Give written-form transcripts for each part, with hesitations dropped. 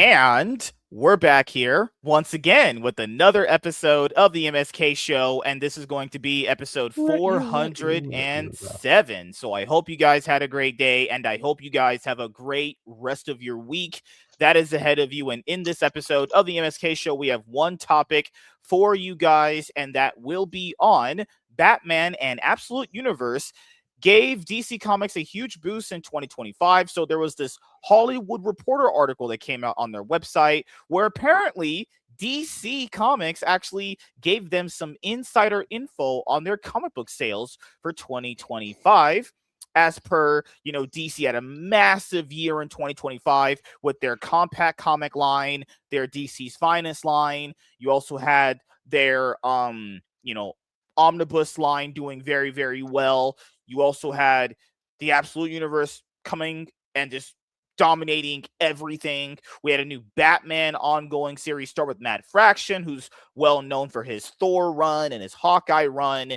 And we're back here once again with another episode of the MSK show. And this is going to be episode 407. So I hope you guys had a great day and I hope you guys have a great rest of your week that is ahead of you. And in this episode of the MSK show, we have one topic for you guys, and that will be on Batman and Absolute Universe gave DC Comics a huge boost in 2025. So there was this Hollywood Reporter article that came out on their website where apparently DC Comics actually gave them some insider info on their comic book sales for 2025. As per, DC had a massive year in 2025 with their compact comic line, their DC's Finest line. You also had their, omnibus line doing very, very well. You also had the Absolute Universe coming and just dominating everything. We had a new Batman ongoing series start with Matt Fraction, who's well known for his Thor run and his Hawkeye run.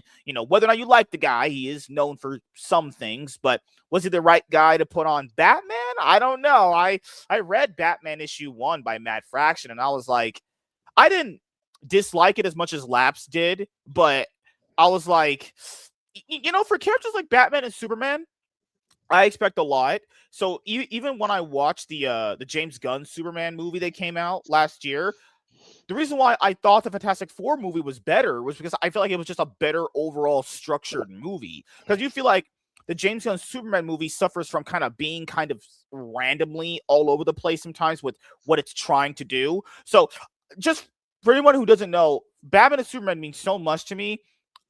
Whether or not you like the guy, he is known for some things, but was he the right guy to put on Batman? I don't know. I read Batman issue 1 by Matt Fraction, and I was like, I didn't dislike it as much as Laps did, but I was like, for characters like Batman and Superman, I expect a lot. So even when I watched the James Gunn Superman movie that came out last year, the reason why I thought the Fantastic Four movie was better was because I feel like it was just a better overall structured movie. Because you feel like the James Gunn Superman movie suffers from kind of being kind of randomly all over the place sometimes with what it's trying to do. So just for anyone who doesn't know, Batman and Superman means so much to me.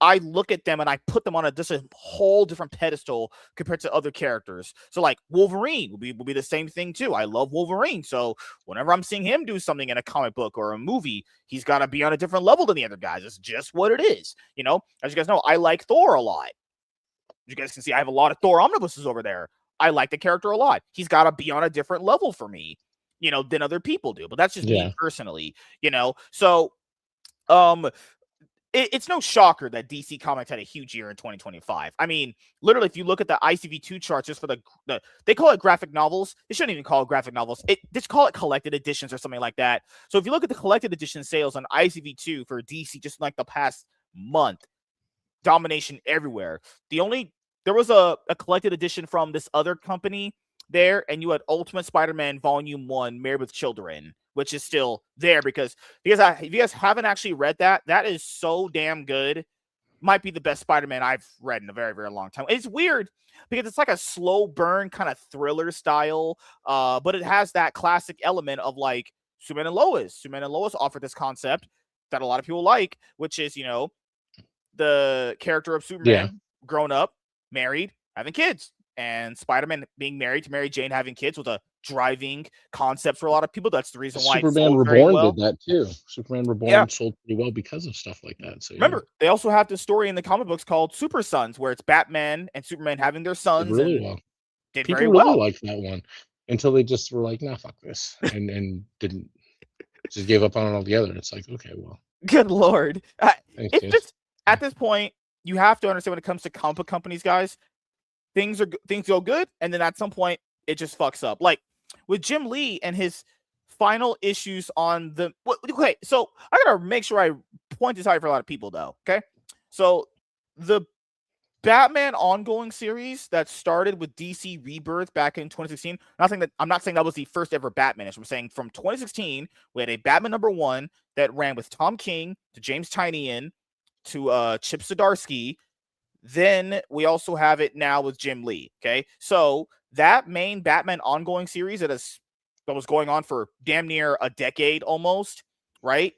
I look at them and I put them on just a whole different pedestal compared to other characters. So like Wolverine will be the same thing too. I love Wolverine. So whenever I'm seeing him do something in a comic book or a movie, he's got to be on a different level than the other guys. It's just what it is. As you guys know, I like Thor a lot. You guys can see I have a lot of Thor omnibuses over there. I like the character a lot. He's got to be on a different level for me, than other people do. But that's just me personally, So, it's no shocker that DC Comics had a huge year in 2025. I mean, literally, if you look at the ICV2 charts just for the they call it graphic novels. They shouldn't even call it graphic novels. Just call it collected editions or something like that. So if you look at the collected edition sales on ICV2 for DC just like the past month, domination everywhere. There was a collected edition from this other company there, and you had Ultimate Spider-Man Volume 1, Married with Children, which is still there because if you guys haven't actually read that, that is so damn good. Might be the best Spider-Man I've read in a very, very long time. It's weird because it's like a slow burn kind of thriller style, but it has that classic element of like Superman and Lois. Superman and Lois offered this concept that a lot of people like, which is, the character of Superman grown up, married, having kids. And Spider-Man being married to Mary Jane, having kids, was a driving concept for a lot of people. That's the reason why Superman Reborn did that too. Superman Reborn sold pretty well because of stuff like that. So remember, they also have this story in the comic books called Super Sons, where it's Batman and Superman having their sons. Did really well. Did people very well. Really liked that one until they just were like, "Nah, fuck this," and didn't just gave up on it altogether. It's like, okay, well, good lord, it's just at this point you have to understand when it comes to comic book companies, guys. Things go good, and then at some point it just fucks up. Like with Jim Lee and his final issues on the. Okay, so I gotta make sure I point this out for a lot of people, though. Okay, so the Batman ongoing series that started with DC Rebirth back in 2016. I'm not saying that was the first ever Batman issue. I'm saying from 2016 we had a Batman #1 that ran with Tom King to James Tynion to Chip Zdarsky. Then we also have it now with Jim Lee. Okay, so that main Batman ongoing series that was going on for damn near a decade almost, right,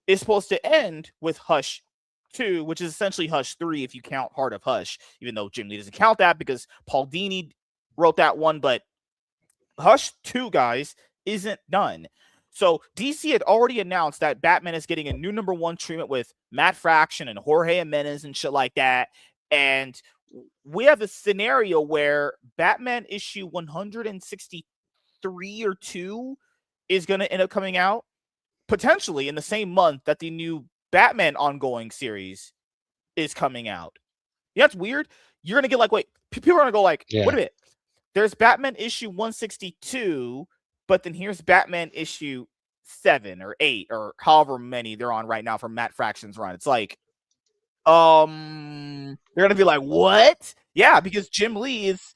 is supposed to end with Hush 2, which is essentially Hush 3 if you count Heart of Hush, even though Jim Lee doesn't count that because Paul Dini wrote that one. But Hush 2, guys, isn't done. So DC had already announced that Batman is getting a new #1 treatment with Matt Fraction and Jorge Jimenez and shit like that. And we have a scenario where Batman issue 163 or 2 is going to end up coming out potentially in the same month that the new Batman ongoing series is coming out. Yeah, that's weird. You're going to get like, wait, people are going to go like, wait a minute. There's Batman issue 162 But then here's Batman issue 7 or 8 or however many they're on right now from Matt Fraction's run. It's like, they're gonna be like, what? Yeah, because Jim Lee is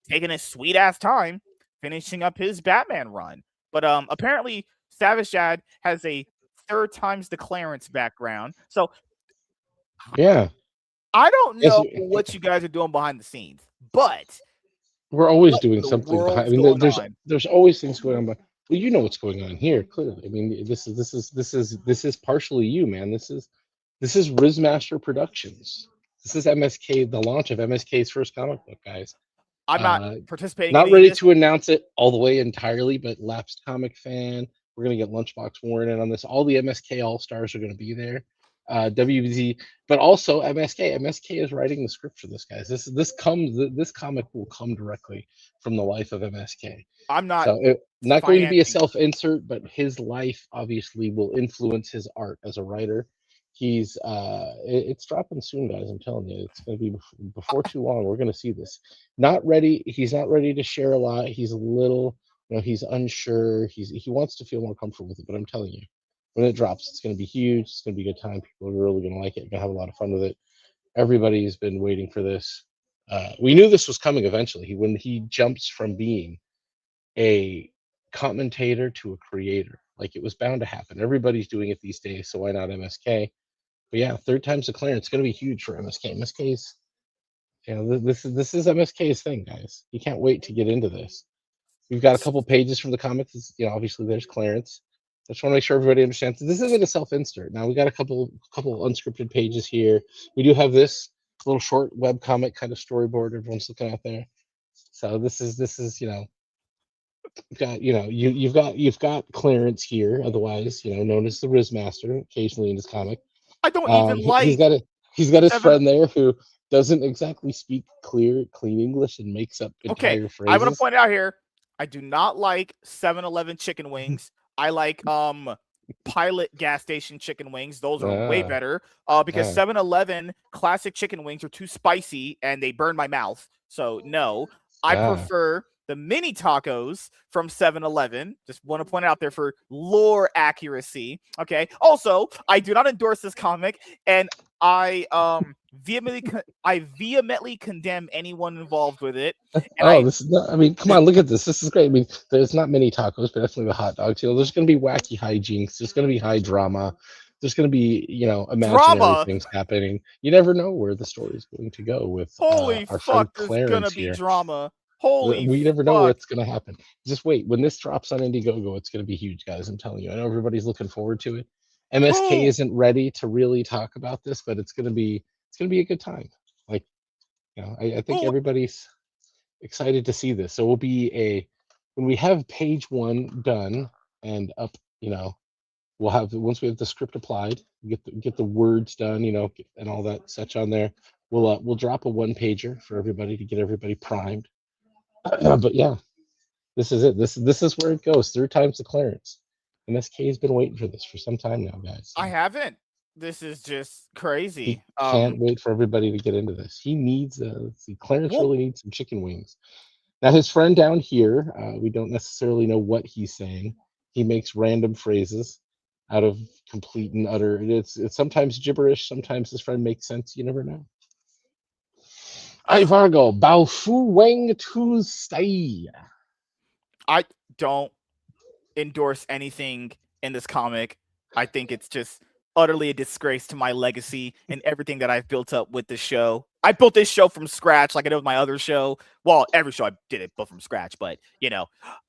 taking a sweet ass time finishing up his Batman run. But apparently Savage Dad has a third times the Clarence background. So Yeah. I don't Yes, know what you guys are doing behind the scenes, but we're always what in doing the something behind. I world's mean, going there's on? there's always things going on. But well, you know what's going on here clearly. I mean, this is partially you, man. This is Rizmaster Productions. This is MSK, the launch of MSK's first comic book, guys. I'm not Uh, participating in Not any of ready this. to announce it all the way entirely, but lapsed comic fan. We're gonna get Lunchbox Warren in on this. All the MSK All Stars are gonna be there. WBZ, but also MSK. MSK is writing the script for this, guys. This comic will come directly from the life of MSK. I'm not So not going to be a financing. self-insert, but his life obviously will influence his art as a writer. It's dropping soon, guys. I'm telling you, it's going to be before too long. We're going to see this. Not ready. He's not ready to share a lot. He's a little, he's unsure. He wants to feel more comfortable with it. But I'm telling you, when it drops, it's going to be huge. It's going to be a good time. People are really going to like it. Going to have a lot of fun with it. Everybody's been waiting for this. We knew this was coming eventually. When he jumps from being a commentator to a creator. Like it was bound to happen. Everybody's doing it these days, so why not MSK? But yeah, third time's the clearance. It's going to be huge for MSK. MSK's, this is MSK's thing, guys. You can't wait to get into this. We've got a couple pages from the comics. Obviously there's Clarence. I just want to make sure everybody understands this isn't a self-insert. Now we got a couple unscripted pages here. We do have this little short web comic kind of storyboard everyone's looking at there. So this is got you've got Clarence here, otherwise known as the Riz Master, occasionally in his comic. I don't even He's like got his 7. friend there who doesn't exactly speak clean English and makes up Okay, entire I want to phrases. point out here, I do not like 7-Eleven chicken wings. I like Pilot gas station chicken wings. Those are way Ah, better. Because ah, 7-Eleven classic chicken wings are too spicy and they burn my mouth. So no, I ah. prefer the mini tacos from 7-Eleven. Just want to point out there for lore accuracy. Okay. Also, I do not endorse this comic, and I vehemently condemn anyone involved with it. And Oh, I this is not. I mean, come on, look at this. This is great. I mean, there's not many tacos, but definitely the hot dogs. There's going to be wacky hijinks. There's going to be high drama. There's going to be, imaginary drama. things happening. You never know where the story is going to go with Holy our friend fuck, there's gonna Clarence be here. drama. Holy We never know fuck. what's going to happen. Just wait. When this drops on Indiegogo, it's going to be huge, guys. I'm telling you. I know everybody's looking forward to it. MSK Who? isn't ready to really talk about this, but it's going to be a good time. Like, I think Who? everybody's excited to see this. So we'll be when we have page one done and up, we'll have once we have the script applied, get the words done, and all that such on there. We'll drop a one pager for everybody to get everybody primed. But yeah, this is it. This is where it goes. Third time's the clearance. MSK has been waiting for this for some time now, guys. I So haven't. This is just he crazy. can't wait for everybody to get into this. He needs see, Clarence Well, really needs some chicken wings. Now his friend down here, we don't necessarily know what he's saying. He makes random phrases out of complete and utter. It's sometimes gibberish. Sometimes his friend makes sense. You never know. Hi Vargo, Bao Fu Wang Tu Stay. I don't endorse anything in this comic. I think it's just utterly a disgrace to my legacy and everything that I've built up with this show. I built this show from scratch, like I did with my other show. Well, every show I did it built from scratch, but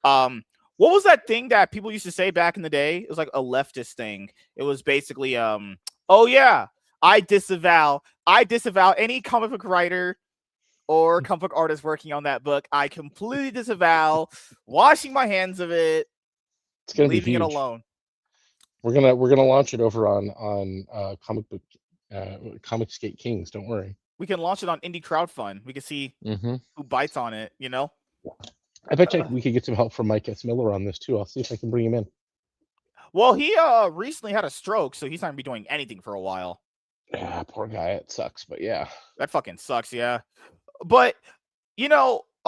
what was that thing that people used to say back in the day? It was like a leftist thing. It was basically, oh yeah, I disavow any comic book writer or comic book artist working on that book. I completely disavow washing my hands of it, It's gonna be leaving it huge. alone. We're gonna launch it over on comic book Comic Skate Kings. Don't worry. We can launch it on indie crowdfund. We can see Mm-hmm. who bites on it, I bet you we could get some help from Mike S. Miller on this too. I'll see if I can bring him in. Well, he recently had a stroke, so he's not gonna be doing anything for a while. Yeah, poor guy. It sucks, but yeah. That fucking sucks, yeah. But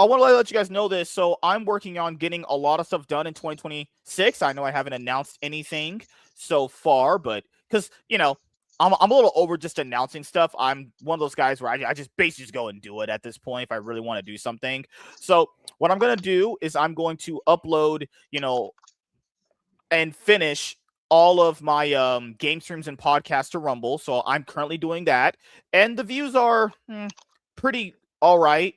I want to let you guys know this. So I'm working on getting a lot of stuff done in 2026. I know I haven't announced anything so far, but because I'm a little over just announcing stuff. I'm one of those guys where I just basically just go and do it at this point if I really want to do something. So what I'm gonna do is I'm going to upload, and finish all of my game streams and podcasts to Rumble. So I'm currently doing that, and the views are pretty all right.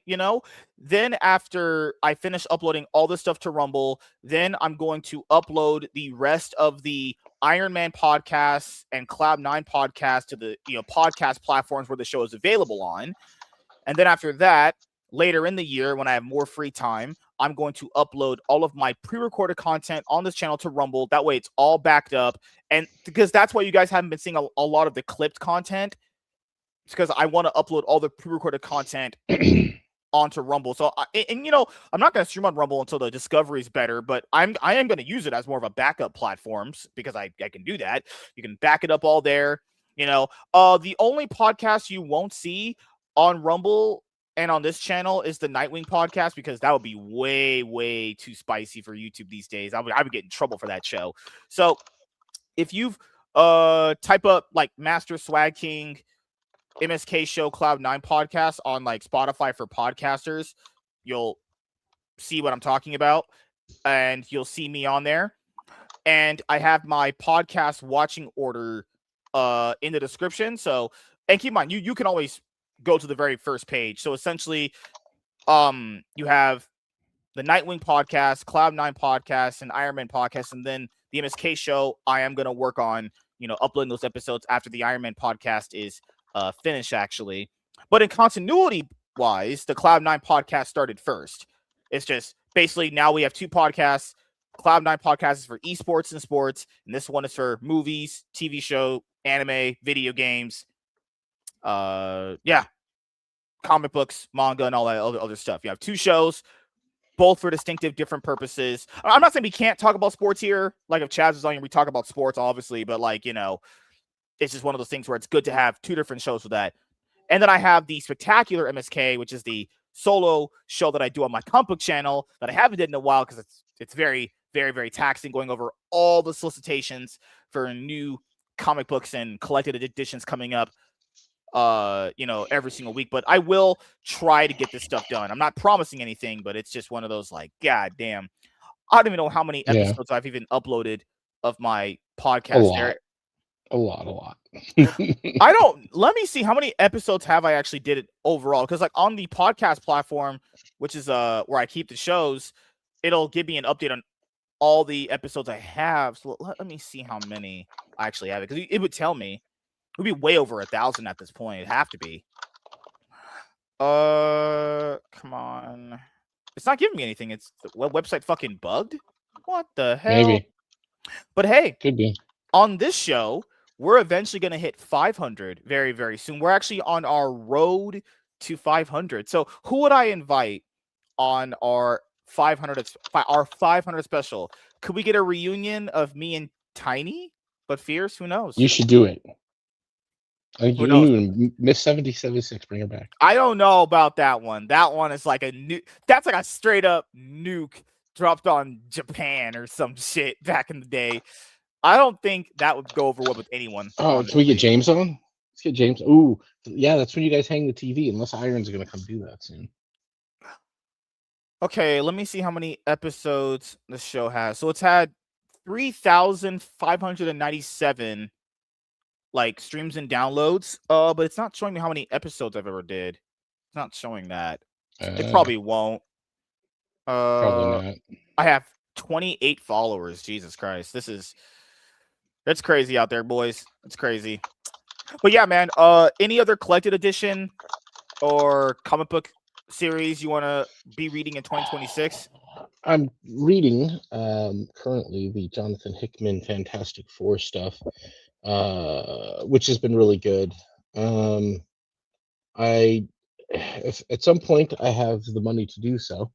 Then after I finish uploading all this stuff to Rumble, then I'm going to upload the rest of the Iron Man podcasts and Cloud9 podcasts to the podcast platforms where the show is available on. And then after that, later in the year, when I have more free time, I'm going to upload all of my pre-recorded content on this channel to Rumble. That way it's all backed up. And because that's why you guys haven't been seeing a lot of the clipped content. It's because I want to upload all the pre-recorded content onto Rumble. So, I'm not going to stream on Rumble until the discovery is better, but I am going to use it as more of a backup platforms because I can do that. You can back it up all there. The only podcast you won't see on Rumble and on this channel is the Nightwing podcast, because that would be way, way too spicy for YouTube these days. I would get in trouble for that show. So if you've type up like Master Swag King MSK Show Cloud9 podcast on like Spotify for podcasters, you'll see what I'm talking about, and you'll see me on there. And I have my podcast watching order in the description. So, and keep in mind, you can always go to the very first page. So essentially, you have the Nightwing podcast, Cloud9 podcast, and Iron Man podcast, and then the MSK Show. I am going to work on uploading those episodes after the Iron Man podcast is finished, actually. But in continuity wise, the Cloud9 podcast started first. It's just basically now we have two podcasts. Cloud9 podcast is for esports and sports, and this one is for movies, TV show, anime, video games, comic books, manga, and all that other stuff. You have two shows, both for distinctive, different purposes. I'm not saying we can't talk about sports here. Like if Chaz is on here, we talk about sports, obviously, but it's just one of those things where it's good to have two different shows for that. And then I have the Spectacular MSK, which is the solo show that I do on my comic book channel that I haven't did in a while because it's very, very, very taxing, going over all the solicitations for new comic books and collected editions coming up every single week. But I will try to get this stuff done. I'm not promising anything, but it's just one of those like, god damn, I don't even know how many episodes I've even uploaded of my podcast. A lot. Let me see how many episodes have I actually did it overall, because like on the podcast platform, which is where I keep the shows, it'll give me an update on all the episodes I have. So let me see how many I actually have, because it would tell me. It would be way over 1,000 at this point. It'd have to be. Come on. It's not giving me anything. It's the website fucking bugged. What the hell? Maybe. But hey, could be. On this show, we're eventually going to hit 500 very, very soon. We're actually on our road to 500. So who would I invite on our 500 special? Could we get a reunion of me and Tiny but Fierce? Who knows? You should do it. I think you Miss 77.6, bring her back. I don't know about that one. That one is like that's like a straight up nuke dropped on Japan or some shit back in the day. I don't think that would go over well with anyone. Oh, honestly. Can we get James on? Let's get James. Ooh, yeah, that's when you guys hang the TV, unless Iron's going to come do that soon. Okay, let me see how many episodes the show has. So it's had 3,597 like streams and downloads. But it's not showing me how many episodes I've ever did. It's not showing that. It probably won't. Probably not. I have 28 followers. Jesus Christ. That's crazy out there, boys. It's crazy. But yeah, man, any other collected edition or comic book series you want to be reading in 2026? I'm reading currently the Jonathan Hickman Fantastic Four stuff, which has been really good. If at some point I have the money to do so,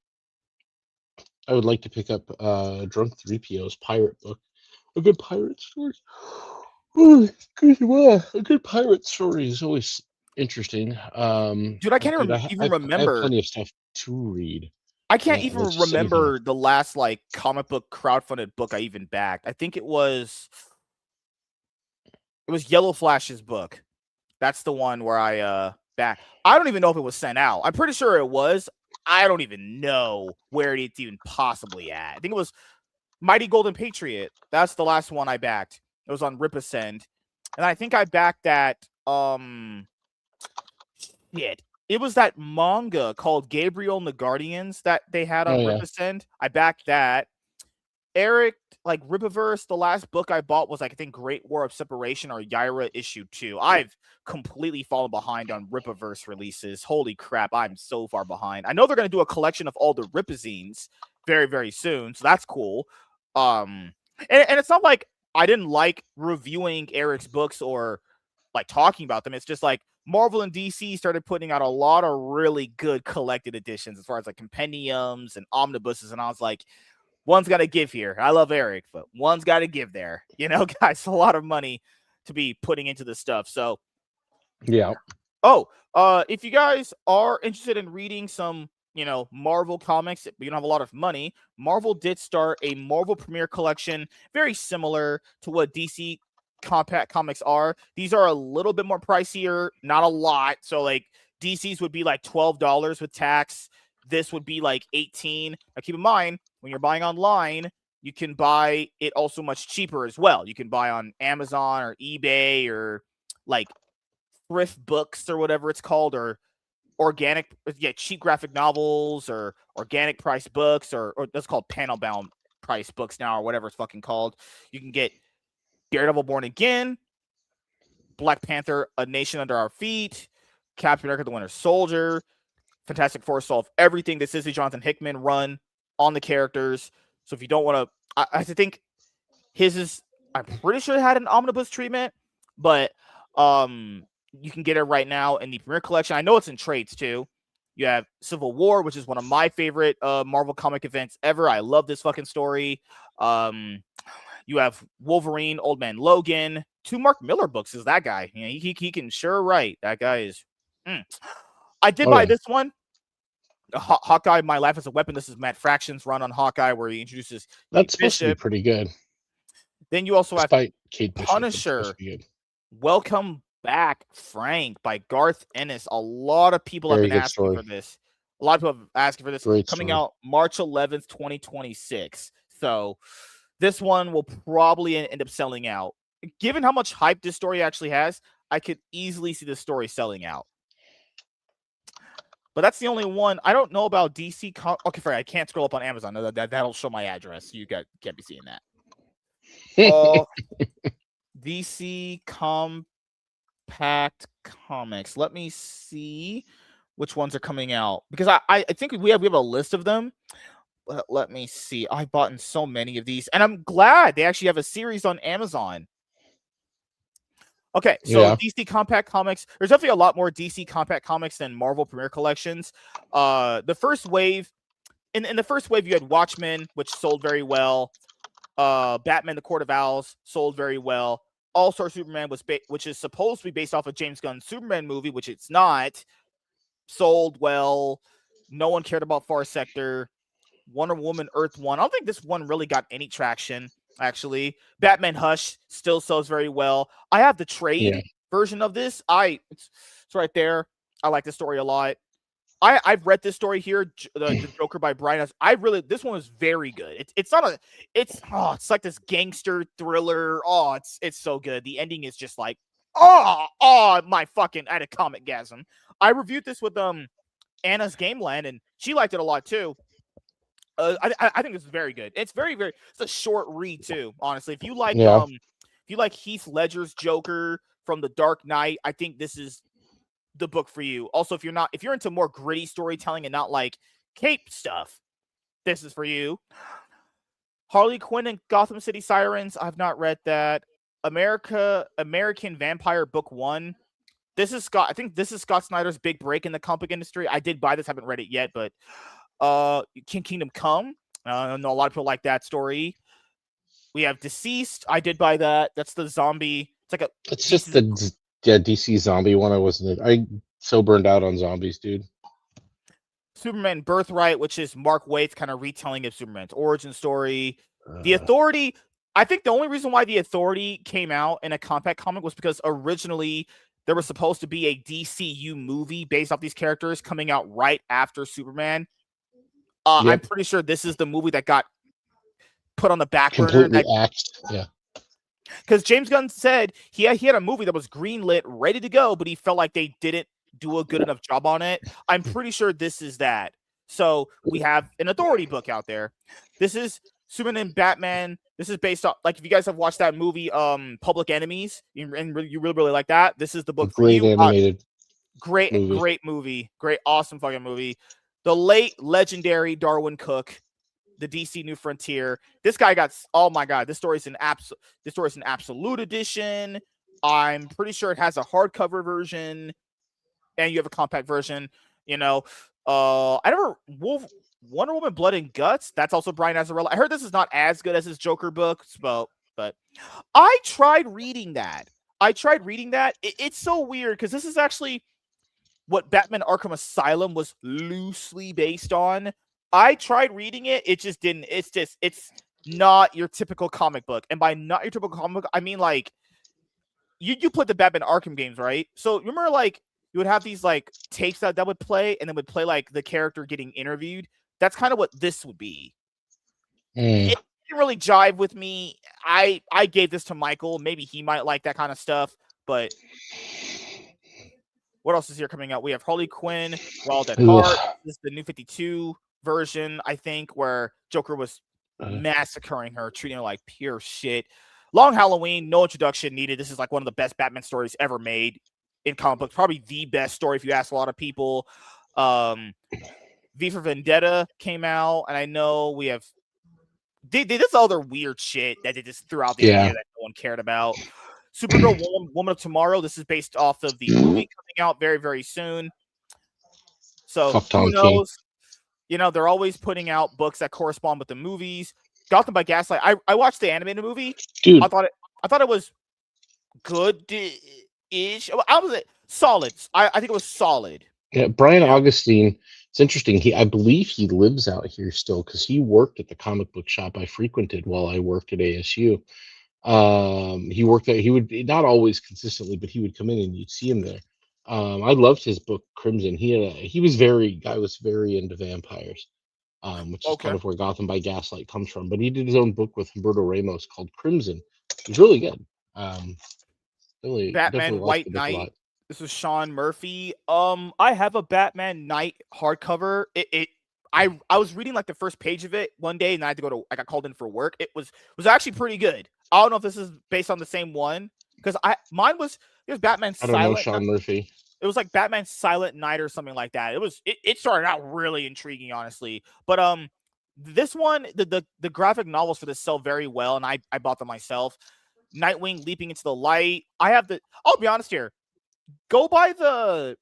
I would like to pick up Drunk 3PO's pirate book. A good pirate story. A good pirate story is always interesting. Dude, I can't even remember. I have plenty of stuff to read. I can't even Let's just see here. remember the last like comic book crowdfunded book I even backed. I think it was Yellow Flash's book. That's the one where I back. I don't even know if it was sent out. I'm pretty sure it was. I don't even know where it's even possibly at. I think it was Mighty Golden Patriot. That's the last one I backed. It was on Ripascend. And I think I backed that shit. It was that manga called Gabriel and the Guardians that they had on Ripascend. I backed that. Eric, like Ripaverse, the last book I bought was like I think Great War of Separation or Yaira issue 2. I've completely fallen behind on Ripaverse releases. Holy crap, I'm so far behind. I know they're gonna do a collection of all the Ripazines very, very soon, so that's cool. And it's not like I didn't like reviewing Eric's books or like talking about them. It's just like Marvel and DC started putting out a lot of really good collected editions as far as like compendiums and omnibuses, and I was like, one's got to give here. I love Eric, but one's got to give there. You know, guys, a lot of money to be putting into this stuff. So, yeah. Oh, if you guys are interested in reading some, Marvel comics, but you don't have a lot of money, Marvel did start a Marvel Premiere Collection, very similar to what DC compact comics are. These are a little bit more pricier, not a lot. So like DC's would be like $12 with tax. This would be like 18. Now keep in mind, when you're buying online, you can buy it also much cheaper as well. You can buy on Amazon or eBay or like thrift books or whatever it's called, or cheap graphic novels or organic price books, or that's called panel bound price books now, or whatever it's fucking called. You can get Daredevil Born Again, Black Panther, A Nation Under Our Feet, Captain America the Winter Soldier, Fantastic Four Solve Everything. This is the Jonathan Hickman run on the characters. So if you don't want to, I think his is, I'm pretty sure it had an omnibus treatment, but you can get it right now in the Premiere Collection. I know it's in trades too. You have Civil War, which is one of my favorite Marvel comic events ever. I love this fucking story. You have Wolverine, Old Man Logan, 2 Mark Miller books. Is that guy? He can sure write. That guy is. I did buy this one. Hawkeye, My Life as a Weapon. This is Matt Fraction's run on Hawkeye, where he introduces That's supposed to be pretty good. Then you also have Kate Bishop, Punisher. Welcome Back, Frank, by Garth Ennis. A lot of people have been asking for this. A lot of people have asking for this. Coming out March 11th, 2026. So this one will probably end up selling out. Given how much hype this story actually has, I could easily see this story selling out. But that's the only one. I don't know about DC. Okay, sorry, I can't scroll up on Amazon. That'll show my address. You can't be seeing that. DC Compact Comics. Let me see which ones are coming out, because I think we have a list of them. Let me see. I've bought in so many of these, and I'm glad they actually have a series on Amazon. Okay, so DC Compact Comics. There's definitely a lot more DC Compact Comics than Marvel Premiere Collections. The first wave, in the first wave, you had Watchmen, which sold very well. Batman: The Court of Owls sold very well. All-Star Superman which is supposed to be based off of James Gunn's Superman movie, which it's not, sold well. No one cared about Far Sector. Wonder Woman Earth 1. I don't think this one really got any traction, actually. Batman Hush still sells very well. I have the trade version of this. It's right there. I like this story a lot. I've read this story here, the Joker by Brian. This one was very good. It's like this gangster thriller. Oh, it's so good. The ending is just like, my fucking, I had a comic-gasm. I reviewed this with Anna's Gameland, and she liked it a lot too. I think this is very good. It's very, very. It's a short read too. Honestly, if you like Heath Ledger's Joker from The Dark Knight, I think this is the book for you. Also, if you're into more gritty storytelling and not like cape stuff, this is for you. Harley Quinn and Gotham City Sirens. I've not read that. American Vampire Book 1. I think this is Scott Snyder's big break in the comic industry. I did buy this, haven't read it yet, but Kingdom Come. I know a lot of people like that story. We have Deceased. I did buy that. That's the zombie. It's just the DC zombie one. I so burned out on zombies, dude. Superman Birthright, which is Mark Waid's kind of retelling of Superman's origin story. The Uh, Authority, I think the only reason why The Authority came out in a compact comic was because originally there was supposed to be a DCU movie based off these characters coming out right after Superman. I'm yep, pretty sure this is the movie that got put on the back burner. completely axed. Yeah. Because James Gunn said he had a movie that was greenlit, ready to go, but he felt like they didn't do a good enough job on it. I'm pretty sure this is that. So we have an Authority book out there. This is Superman and Batman. This is based off, like, if you guys have watched that movie, Public Enemies, and you really really like that, this is the A book for great you. animated Great movie. great movie, great awesome fucking movie. The late legendary Darwin Cook, the DC New Frontier. This guy got, oh my god, this story is an absolute edition. I'm pretty sure it has a hardcover version, and you have a compact version. You know, I never Wonder Woman Blood and Guts. That's also Brian Azzarello. I heard this is not as good as his Joker book, but I tried reading that. It's so weird because this is actually what Batman Arkham Asylum was loosely based on. I tried reading it. It just didn't. It's not your typical comic book. And by not your typical comic book, I mean, like, you played the Batman Arkham games, right? So remember, like, you would have these like tapes that would play, and then would play like the character getting interviewed. That's kind of what this would be. Mm. It didn't really jive with me. I gave this to Michael. Maybe he might like that kind of stuff. But what else is here coming out? We have Harley Quinn, Wild at Heart. Ugh. This is the New 52 version, I think, where Joker was Uh, massacring her, treating her like pure shit. Long Halloween, no introduction needed. This is like one of the best Batman stories ever made in comic books. Probably the best story if you ask a lot of people. V for Vendetta came out, and I know we have they did this other weird shit that they just threw out the other Yeah. year that no one cared about. Supergirl Woman of Tomorrow. This is based off of the movie coming out very, very soon. So Fuck who Tom King. knows? You know, they're always putting out books that correspond with the movies. Gotham by Gaslight. I watched the animated movie. Dude, I thought it was good-ish. I was solid. I think it was solid. yeah, Brian You know? Augustine. It's interesting. I believe he lives out here still because he worked at the comic book shop I frequented while I worked at ASU. He worked there. He would not always consistently, but he would come in and you'd see him there. I loved his book Crimson. He was very into vampires, which is kind Okay. of where Gotham by Gaslight comes from. But he did his own book with Humberto Ramos called Crimson. It was really good. Really, definitely Batman liked White the book a Knight. lot. This was Sean Murphy. I have a Batman Knight hardcover. I was reading like the first page of it one day, and I had to go to. I got called in for work. It was actually pretty good. I don't know if this is based on the same one because mine was it was Batman I don't know Silent. Sean Murphy. It was like Batman Silent Night or something like that. It started out really intriguing, honestly. But this one, the graphic novels for this sell very well, and I bought them myself. Nightwing leaping into the light. I'll be honest here. Go buy the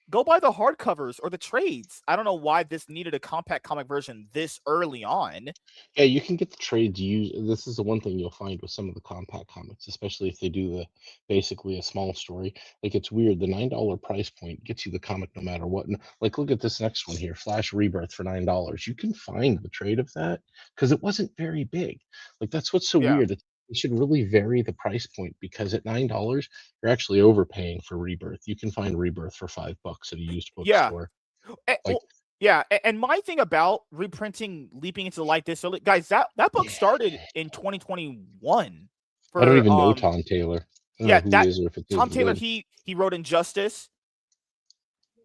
hardcovers or the trades. I don't know why this needed a compact comic version this early on. Yeah, you can get the trades used. This is the one thing you'll find with some of the compact comics, especially if they do the basically a small story. Like it's weird. The $9 price point gets you the comic no matter what. And like, look at this next one here, Flash Rebirth for $9. You can find the trade of that because it wasn't very big. Like that's what's so Yeah. weird. They should really vary the price point because at $9 you're actually overpaying for Rebirth. You can find Rebirth for $5 at a used Yeah. bookstore. Eh, Like, well, yeah, and my thing about reprinting Leaping into the Light this early, guys, that book started in 2021 I don't for even know Tom Taylor. I don't yeah, know who that he is or if it's Tom even Taylor, good. he wrote Injustice,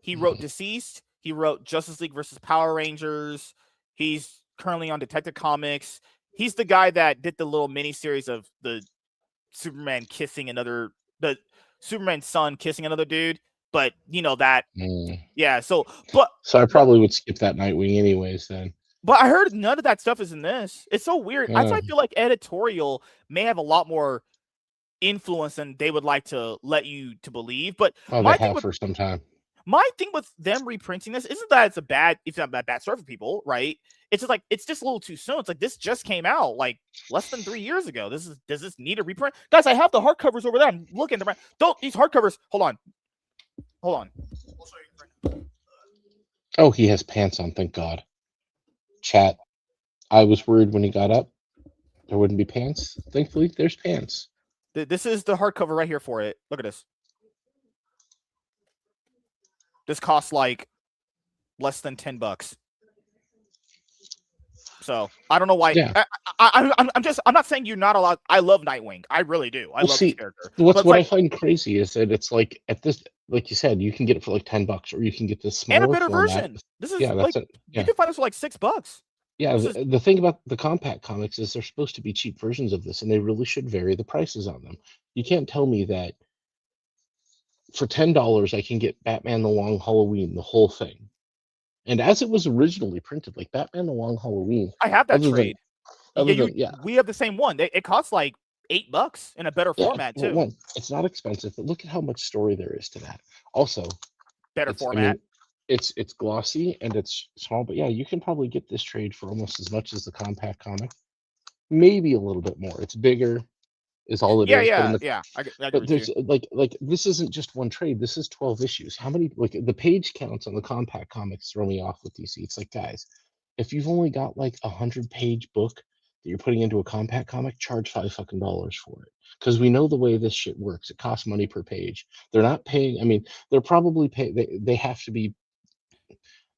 he wrote Deceased, he wrote Justice League versus Power Rangers. He's currently on Detective Comics. He's the guy that did the little mini series of the Superman Superman's son kissing another dude. But you know that, Mm. yeah. So, So I but probably would skip that Nightwing anyways then. But I heard none of that stuff is in this. It's so weird. I Uh, feel like editorial may have a lot more influence than they would like to let you to believe. But oh, they my thing have with for some time. them reprinting this isn't that it's not a bad story for people, right? It's just like it's just a little too soon. It's like this just came out like less than 3 years ago. Does this need a reprint? Guys, I have the hardcovers over there. I'm looking at them. Don't these hardcovers. Hold on. I'll show you right now. Oh, he has pants on, thank God. Chat. I was worried when he got up there wouldn't be pants. Thankfully, there's pants. This is the hardcover right here for it. Look at this. This costs like less than $10. So I don't know why. Yeah. I'm not saying you're not allowed. I love Nightwing. I really do. I Well, love this see, character. But what's it's what I like, find crazy is that it's like at this, like you said, you can get it for like $10, or you can get this and a smaller better format. version. This is Yeah, like, that's it. you Yeah, can find this for like $6. yeah. This is The thing about the compact comics is they're supposed to be cheap versions of this, and they really should vary the prices on them. You can't tell me that for $10 I can get Batman: The Long Halloween, the whole thing, and as it was originally printed, like Batman: The Long Halloween. I have that Other than trade. Yeah, other you than yeah, we have the same one. It costs like $8 in a better yeah. format Well, too. one, it's not expensive, but look at how much story there is to that. Also, Better It's, I format. mean, it's glossy and it's small, but yeah, you can probably get this trade for almost as much as the compact comic, maybe a little bit more. It's bigger, is all it Yeah, is. But in yeah, the yeah. I agree but with you. there's like this isn't just one trade. This is 12 issues. How many like the page counts on the compact comics throw me off with DC. It's like guys, if you've only got like 100-page book that you're putting into a compact comic, charge $5 for it. Because we know the way this shit works. It costs money per page. They're not paying. I mean, they're probably pay. They have to be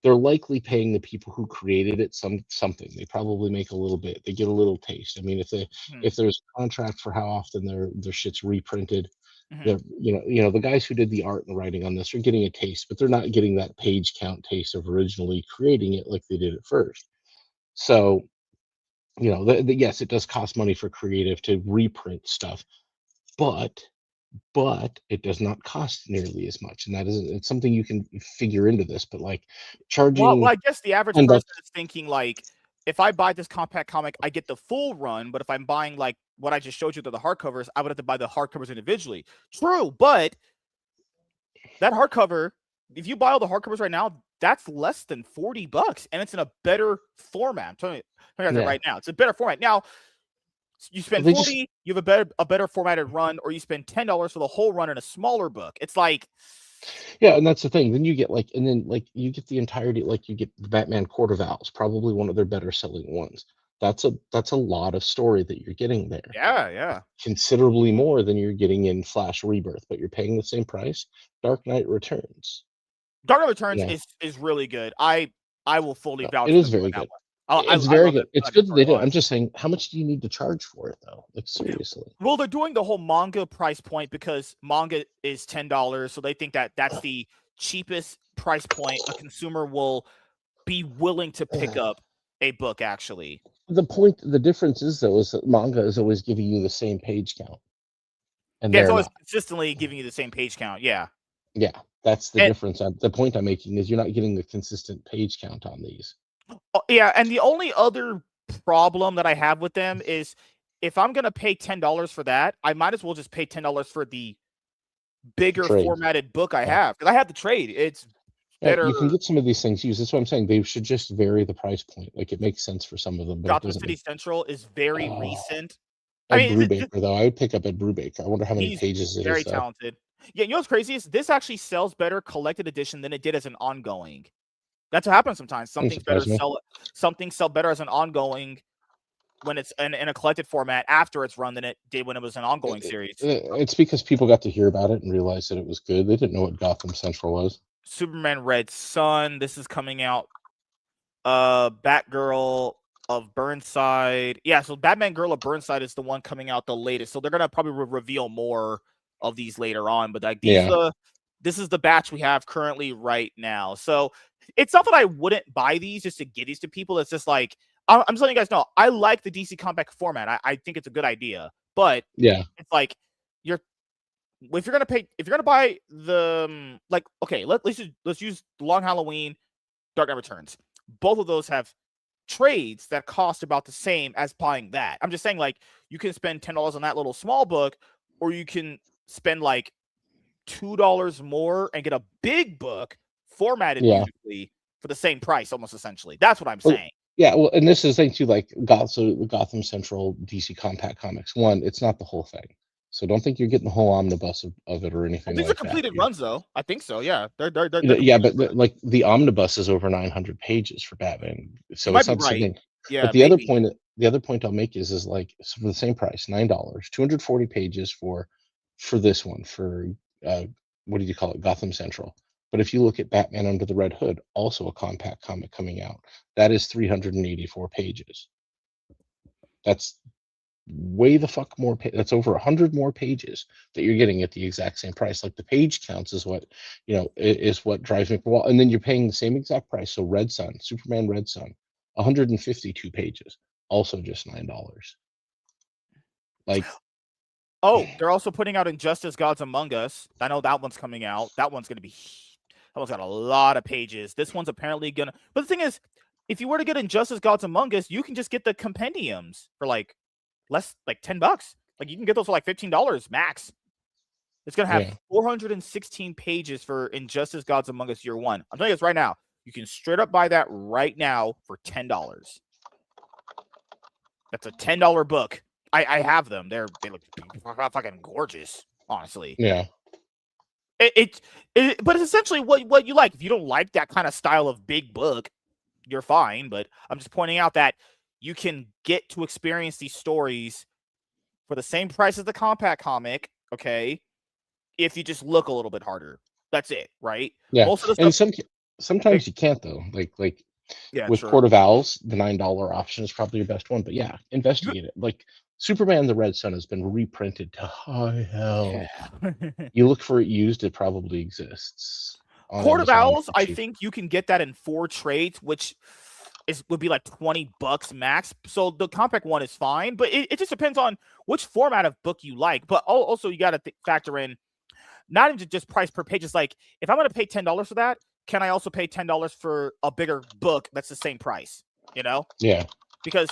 they're likely paying the people who created it something. They probably make a little bit. They get a little taste. I mean, Hmm. if there's a contract for how often their shit's reprinted, Hmm. the the guys who did the art and writing on this are getting a taste, but they're not getting that page count taste of originally creating it like they did at first. So yes, it does cost money for creative to reprint stuff, but it does not cost nearly as much, and that is it's something you can figure into this. But like Well, charging I guess the average person $10. is thinking like, if I buy this compact comic, I get the full run. But if I'm buying like what I just showed you to the hardcovers, I would have to buy the hardcovers individually. True, but that hardcover, if you buy all the hardcovers right now, that's less than $40, and it's in a better format. I'm telling you guys that Yeah. right now. It's a better format. Now, you Well, spend they just 40, you have a better formatted run, or you spend $10 for the whole run in a smaller book. It's like, yeah, and that's the thing. Then you get like, and then like you get the entirety, like you get the Batman Court of Owls, probably one of their better selling ones. That's a lot of story that you're getting there. yeah, yeah. Considerably more than you're getting in Flash Rebirth, but you're paying the same price. Dark Knight Returns. Dark Knight Returns You know, is really good. I will fully no, vouch it for is them very doing that good. one. It's I very love good. it. It's I like good that they the do it. storyline. I'm just saying, how much do you need to charge for it though? Like seriously. Well, they're doing the whole manga price point because manga is $10, so they think that that's the cheapest price point a consumer will be willing to pick up a book. Actually, The difference is though, is that manga is always giving you the same page count, and yeah, it's they're always not. consistently giving you the same page count. Yeah, Yeah, that's the and difference. The point I'm making is you're not getting the consistent page count on these yeah, and the only other problem that I have with them is if I'm gonna pay $10 for that, I might as well just pay $10 for the bigger trade. formatted book I Yeah, have because I have the trade. It's yeah, better. you can get some of these things used. That's what I'm saying. They should just vary the price point. Like it makes sense for some of them, but it Gotham doesn't City make. Central is very Oh, recent. I Ed mean, Brubaker though, I would pick up Ed Brubaker. I wonder how many he's pages it is very though. talented. Yeah, you know what's crazy is this actually sells better collected edition than it did as an ongoing. That's what happens sometimes. Doesn't surprise me. Something sell better as an ongoing when it's in a collected format after it's run than it did when it was an ongoing series. It's because people got to hear about it and realized that it was good. They didn't know what Gotham Central was. Superman Red Sun. This is coming out. Batgirl of Burnside. Yeah, so Batman Girl of Burnside is the one coming out the latest. So they're gonna probably reveal more of these later on. But like Yeah, this is the batch we have currently right now. So it's not that I wouldn't buy these just to give these to people. It's just like I'm just letting you guys know I like the DC compact format. I think it's a good idea, but yeah, it's like you're if you're gonna buy the like okay let's use Long Halloween, Dark Knight Returns. Both of those have trades that cost about the same as buying that. I'm just saying, like, you can spend $10 on that little small book, or you can spend like $2 more and get a big book formatted yeah. beautifully for the same price, almost essentially. That's what I'm Well, saying. yeah, well, and this is the thing too, like Gotham Central DC Compact Comics. One, it's not the whole thing. So don't think you're getting the whole omnibus of it or Well, anything these are like that completed here. runs, though. I think so. Yeah, they're Yeah, completed but runs. like the omnibus is over 900 pages for Batman, You so might it's be not the same right. thing. But Yeah, maybe. the other point I'll make is like so for the same price, $9, 240 pages for this one for uh what do you call it, Gotham Central. But if you look at Batman Under the Red Hood, also a compact comic coming out, that is 384 pages. That's way the fuck more. That's over 100 more pages that you're getting at the exact same price. Like the page counts is what is what drives me. Well, and then you're paying the same exact price. So Red Sun, Superman Red Sun, 152 pages, also just $9. Like, Oh, they're also putting out Injustice: Gods Among Us. I know that one's coming out. That one's gonna be. That one's got a lot of pages. This one's apparently gonna. But the thing is, if you were to get Injustice: Gods Among Us, you can just get the compendiums for like less, like $10. Like you can get those for like $15 max. It's gonna have yeah, 416 pages for Injustice: Gods Among Us Year One. I'm telling you this right now. You can straight up buy that right now for $10. That's a $10 book. I have them. They look fucking gorgeous, honestly. yeah, But it's essentially what you like. If you don't like that kind of style of big book, you're fine. But I'm just pointing out that you can get to experience these stories for the same price as the compact comic, okay? If you just look a little bit harder. That's it, right? yeah. Most of the And stuff, sometimes you can't though. Like yeah, with sure. Court of Owls, the $9 option is probably your best one. But yeah, You, investigate it. Like Superman the Red Sun has been reprinted to high hell. yeah. You look for it used, it probably exists on Court of Amazon Owls, for I cheap. think you can get that in 4 trades, which would be like $20 max. So the compact one is fine, but it just depends on which format of book you like. But also you got to factor in not into just price per page. It's like if I'm going to pay $10 for that, can I also pay $10 for a bigger book that's the same price? You know, Yeah, because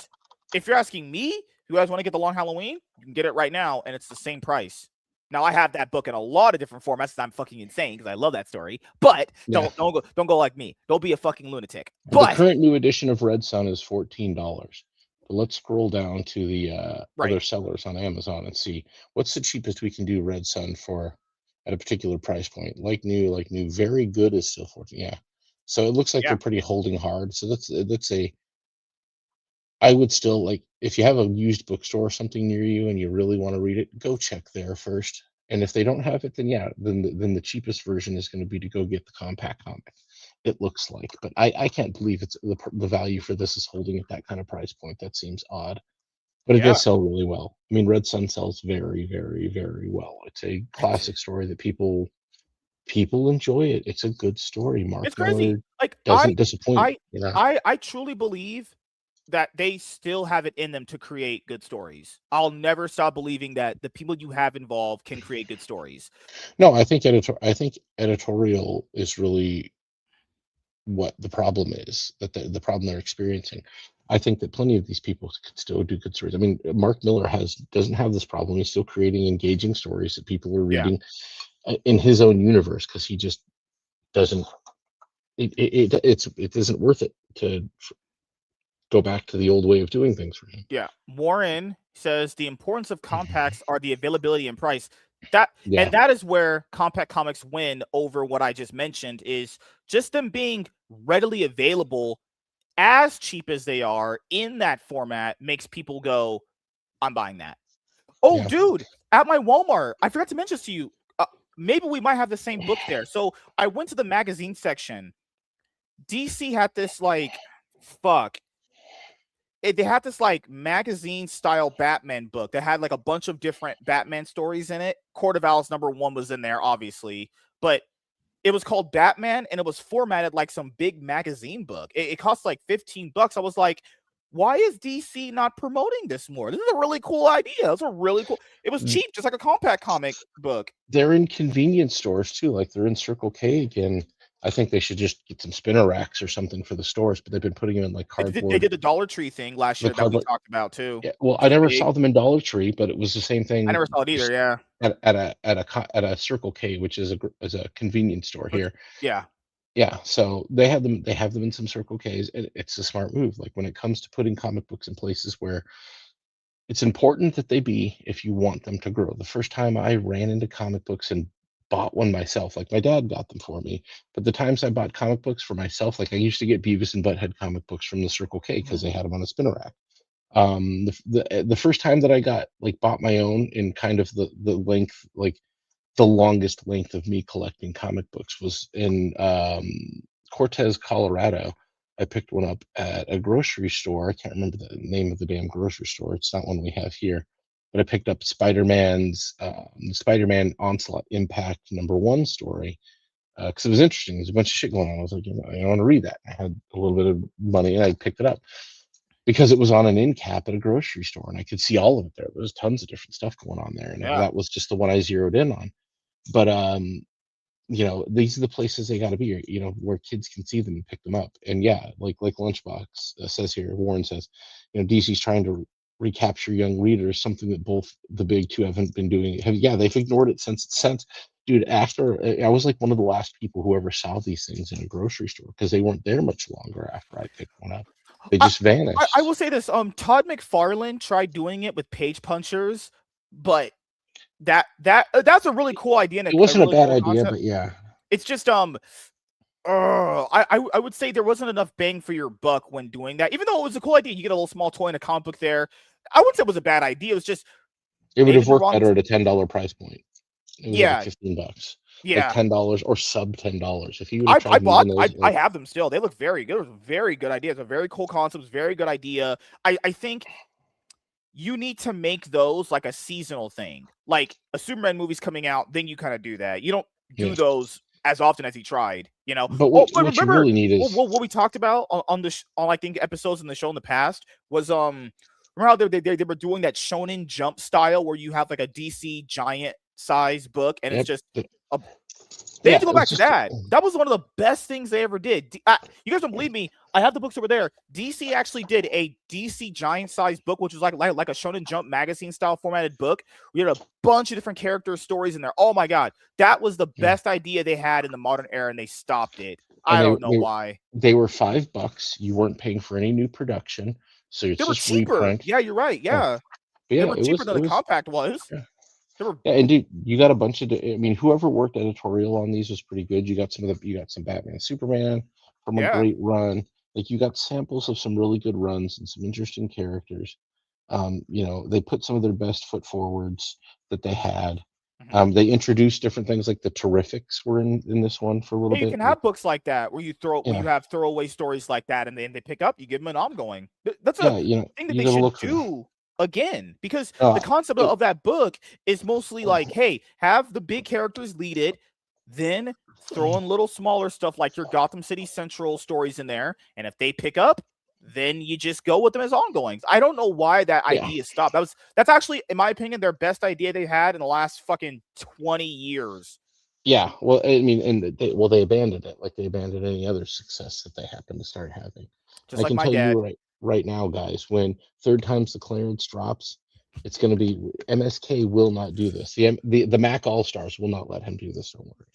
if you're asking me, you guys want to get the Long Halloween, you can get it right now, and it's the same price. Now I have that book in a lot of different formats. I'm fucking insane because I love that story. But yeah. don't go like me. Don't be a fucking lunatic. The But current new edition of Red Sun is $14. But let's scroll down to the right, other sellers on Amazon and see what's the cheapest we can do Red Sun for at a particular price point. Like new, very good is still 14. Yeah. So it looks like yeah, they're pretty holding hard. So that's a I would still like if you have a used bookstore or something near you and you really want to read it, go check there first. And if they don't have it, then yeah, then the cheapest version is going to be to go get the compact comic. It looks like, but I can't believe it's the value for this is holding at that kind of price point. That seems odd, but it yeah. does sell really well. I mean, Red Sun sells very, very, very well. It's a classic story that people enjoy it. It's a good story. Mark It's crazy. Miller Like doesn't disappoint. I, You know. I truly believe that they still have it in them to create good stories. I'll never stop believing that the people you have involved can create good stories. No, I think editorial is really what the problem is, that the problem they're experiencing. I think that plenty of these people could still do good stories. I mean, Mark Miller doesn't have this problem. He's still creating engaging stories that people are Yeah, reading in his own universe because he just doesn't. It isn't worth it to go back to the old way of doing things for him. yeah. Warren says the importance of compacts are the availability and price. That Yeah, and that is where compact comics win over what I just mentioned is just them being readily available as cheap as they are in that format makes people go, I'm buying that. Oh, yeah, dude, at my Walmart, I forgot to mention this to you. Maybe we might have the same book there. So I went to the magazine section. DC had this like, fuck. They had this like magazine style Batman book that had like a bunch of different Batman stories in it. Court of Owls #1 was in there, obviously, but it was called Batman and it was formatted like some big magazine book. It cost like $15. I was like, why is DC not promoting this more? This is a really cool idea. It's a really cool. It was cheap, just like a compact comic book. they're in convenience stores too. Like they're in Circle K again. I think they should just get some spinner racks or something for the stores, but they've been putting them in like They cardboard. did the Dollar Tree thing last The year that we cardboard. talked about too, Yeah, well, which I was never big. saw them in Dollar Tree, but it was the same I never thing, saw it either. just Yeah, at a Circle K, which is a convenience store but here. yeah, Yeah, so they have them in some Circle Ks, and it's a smart move. Like when it comes to putting comic books in places where It's important that they be if you want them to grow. The first time I ran into comic books and bought one myself, like my dad got them for me, but the times I bought comic books for myself, like I used to get Beavis and Butthead comic books from the Circle K because Mhm. they had them on a spinner rack. The first time that I got like bought my own in kind of the length, like the longest length of me collecting comic books was in Cortez, Colorado. I picked one up at a grocery store. I can't remember the name of the damn grocery store. It's not one we have here. But I picked up Spider-Man Onslaught Impact #1 story because it was interesting. There's a bunch of shit going on. I was like, I want to read that. I had a little bit of money and I picked it up because it was on an end cap at a grocery store and I could see all of it there. There was tons of different stuff going on there, and Yeah. that was just the one I zeroed in on. But these are the places they got to be, where kids can see them and pick them up. And yeah, like Lunchbox says here, Warren says, DC's trying to recapture young readers, something that both the big two haven't been doing. Yeah, they've ignored it since, dude. After I was like one of the last people who ever saw these things in a grocery store because they weren't there much longer after I picked one up. They I, just I will vanished. say this. Todd McFarlane tried doing it with page punchers, but that's a really cool idea and It a wasn't a really bad cool idea, concept. but yeah, It's just I would say there wasn't enough bang for your buck when doing that. Even though it was a cool idea, you get a little small toy in a comic book there. I wouldn't say it was a bad idea. It was just it would maybe have the worked wrong. better at a $10 price point. It was like Yeah, $15, like yeah. $10 or sub $10. If you would have I tried moving bought those, I like, have them still. They look very good. It was a very good idea. It's a very cool concept. It's a very good idea. I think you need to make those like a seasonal thing. Like a Superman movie's coming out, then you kind of do that. You don't yeah. do those as often as he tried, you know. But Oh, but what you remember really need is, what we talked about on on I think episodes in the show in the past was remember how they were doing that Shonen Jump style where you have like a DC giant size book and it's yep, just a they need yeah. to go It was back to just that. That was one of the best things they ever did. You guys don't believe me? I have the books over there. DC actually did a DC giant size book, which was like a Shonen Jump magazine style formatted book. We had a bunch of different character stories in there. Oh my god, that was the yeah. best idea they had in the modern era, and they stopped it. And I don't know why. they were $5. You weren't paying for any new production, so They it's were just cheaper. reprint. Yeah, you're right. Oh, Yeah, but they yeah, were cheaper than it the was compact was. yeah. They were. Yeah, and dude, you got a bunch of. I mean, whoever worked editorial on these was pretty good. You got some Batman, Superman from a Yeah. great run. Like you got samples of some really good runs and some interesting characters. They put some of their best foot forwards that they had. Mhm. They introduced different things like the Terrifics were in this one for a little Yeah, you bit. can Like, have books like that where yeah, you have throwaway stories like that, and then they pick up, you give them an ongoing. That's a yeah, thing that you they got to should look for that. do again because the Uh, concept it, of that book is mostly like, hey, have the big characters lead it, then throw in little smaller stuff like your Gotham City Central stories in there, and if they pick up, then you just go with them as ongoings. I don't know why that yeah, idea stopped. That's actually, in my opinion, their best idea they had in the last fucking 20 years. yeah. Well, I mean, and they abandoned it like they abandoned any other success that they happened to start having. Just I like can my tell you dad. right now, guys, when third time's the clearance drops, it's going to be MSK will not do this. The Mac All Stars will not let him do this. Don't worry.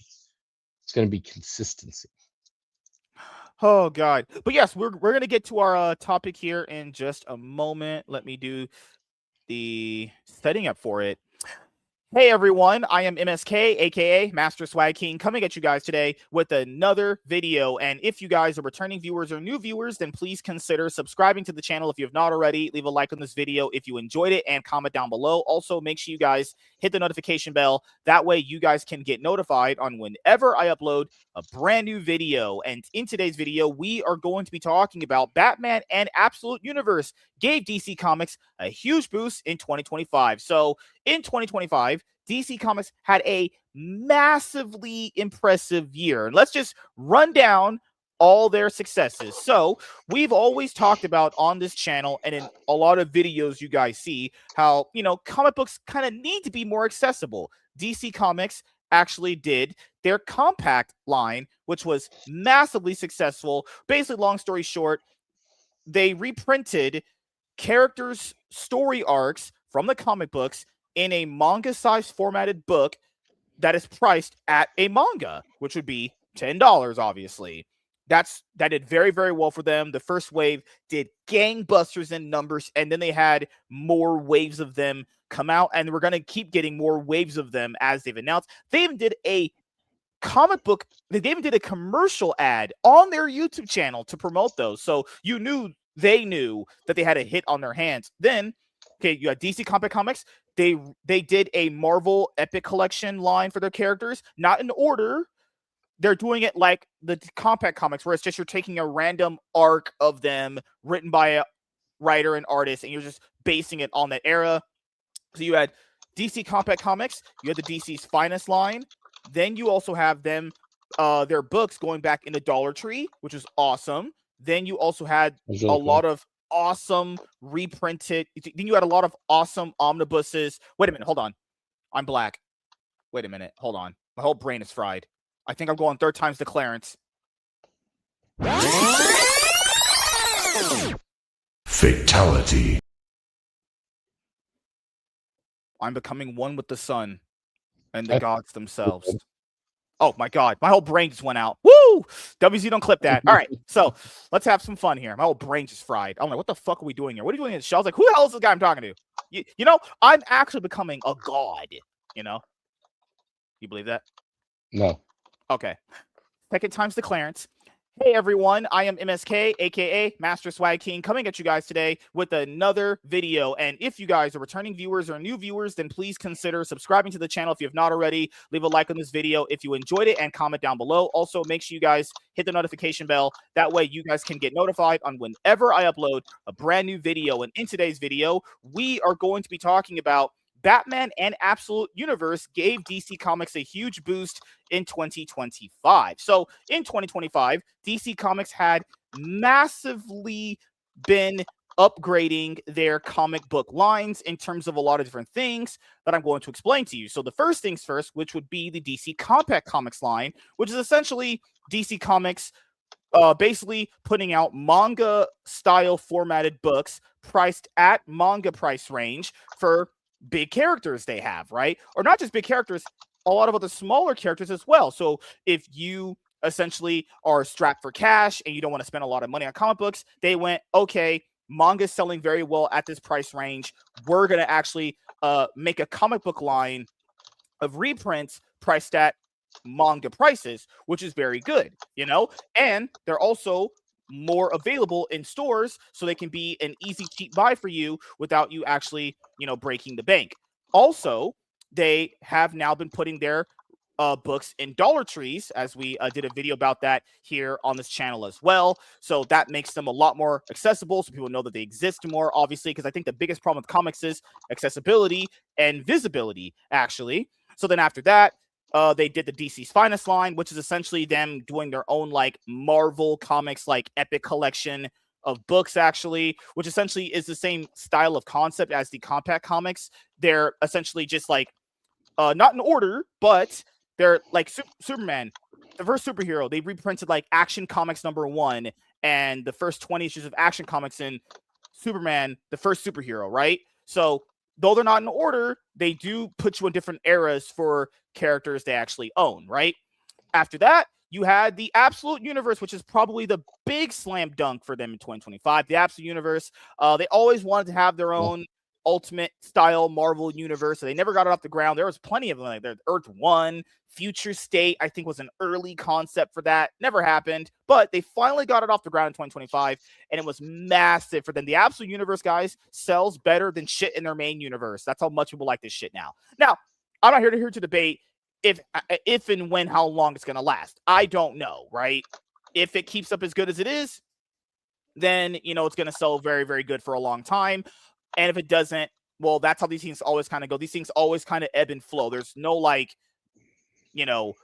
It's going to be consistency. Oh god. But yes, we're gonna get to our topic here in just a moment. Let me do the setting up for it. Hey everyone, I am MSK, aka Master Swag King, coming at you guys today with another video. And if you guys are returning viewers or new viewers, then please consider subscribing to the channel if you have not already. Leave a like on this video if you enjoyed it and comment down below. Also, make sure you guys hit the notification bell. That way, you guys can get notified on whenever I upload a brand new video. And in today's video, we are going to be talking about Batman and Absolute Universe gave DC Comics a huge boost in 2025. So, in 2025, DC Comics had a massively impressive year. And let's just run down all their successes. So, we've always talked about on this channel and in a lot of videos you guys see how, comic books kind of need to be more accessible. DC Comics actually did their compact line, which was massively successful. Basically, long story short, they reprinted characters' story arcs from the comic books in a manga-sized formatted book that is priced at a manga, which would be $10, obviously. that did very, very well for them. The first wave did gangbusters in numbers, and then they had more waves of them come out, and we're going to keep getting more waves of them as they've announced. They even did a comic book, they even did a commercial ad on their YouTube channel to promote those. So they knew that they had a hit on their hands. Then, okay, you had DC Comics. They did a Marvel Epic Collection line for their characters, not in order. They're doing it like the Compact Comics, where it's just you're taking a random arc of them written by a writer and artist, and you're just basing it on that era. So you had DC Compact Comics, you had the DC's Finest line, then you also have them, their books going back into Dollar Tree, which is awesome. Then you also had Really a cool. lot of awesome reprinted. Then you had a lot of awesome omnibuses. Wait a minute, hold on. I'm black. Wait a minute, hold on. My whole brain is fried. I think I'm going third time's the Clarence. Fatality. I'm becoming one with the sun and the gods themselves. Oh my God, my whole brain just went out. Woo! WZ, don't clip that. All right, so let's have some fun here. My whole brain just fried. I'm like, what the fuck are we doing here? What are you doing in the show? I was like, who the hell is this guy I'm talking to? You know, I'm actually becoming a god, you know? You believe that? No. Okay. Second time's the Clarence. Hey everyone, I am MSK, aka Master Swag King, coming at you guys today with another video. And if you guys are returning viewers or new viewers, then please consider subscribing to the channel if you have not already. Leave a like on this video if you enjoyed it and comment down below. Also, make sure you guys hit the notification bell. That way you guys can get notified on whenever I upload a brand new video. And in today's video, we are going to be talking about Batman and Absolute Universe gave DC Comics a huge boost in 2025. So in 2025, DC Comics had massively been upgrading their comic book lines in terms of a lot of different things that I'm going to explain to you. So the first things first, which would be the DC Compact Comics line, which is essentially DC Comics basically putting out manga style formatted books priced at manga price range for big characters they have, right? Or not just big characters, a lot of other smaller characters as well. So if you essentially are strapped for cash and you don't want to spend a lot of money on comic books, they went, okay, manga's selling very well at this price range. We're going to actually make a comic book line of reprints priced at manga prices, which is very good, you know? And they're also more available in stores, so they can be an easy, cheap buy for you without you actually, you know, breaking the bank. Also, they have now been putting their books in Dollar Trees, as we did a video about that here on this channel as well. So that makes them a lot more accessible, so people know that they exist more, obviously, because I think the biggest problem with comics is accessibility and visibility, actually. So then after that, they did the DC's Finest line, which is essentially them doing their own like Marvel Comics like Epic collection of books, actually, which essentially is the same style of concept as the Compact Comics. They're essentially just like not in order, but they're like Superman, the first superhero. They reprinted like Action Comics #1 and the first 20 issues of Action Comics in Superman, the first superhero, right? So though they're not in order, they do put you in different eras for characters they actually own, right? After that, you had the Absolute Universe, which is probably the big slam dunk for them in 2025. The Absolute Universe, they always wanted to have their own ultimate style Marvel universe. So they never got it off the ground. There was plenty of them. Like Earth 1, Future State, I think was an early concept for that. Never happened, but they finally got it off the ground in 2025, and it was massive for them. The Absolute Universe, guys, sells better than shit in their main universe. That's how much people like this shit now. Now, I'm not here to debate if and when, how long it's going to last. I don't know, right? If it keeps up as good as it is, then, you know, it's going to sell very, very good for a long time. And if it doesn't, well, that's how these things always kind of go. These things always kind of ebb and flow. There's no like, you know,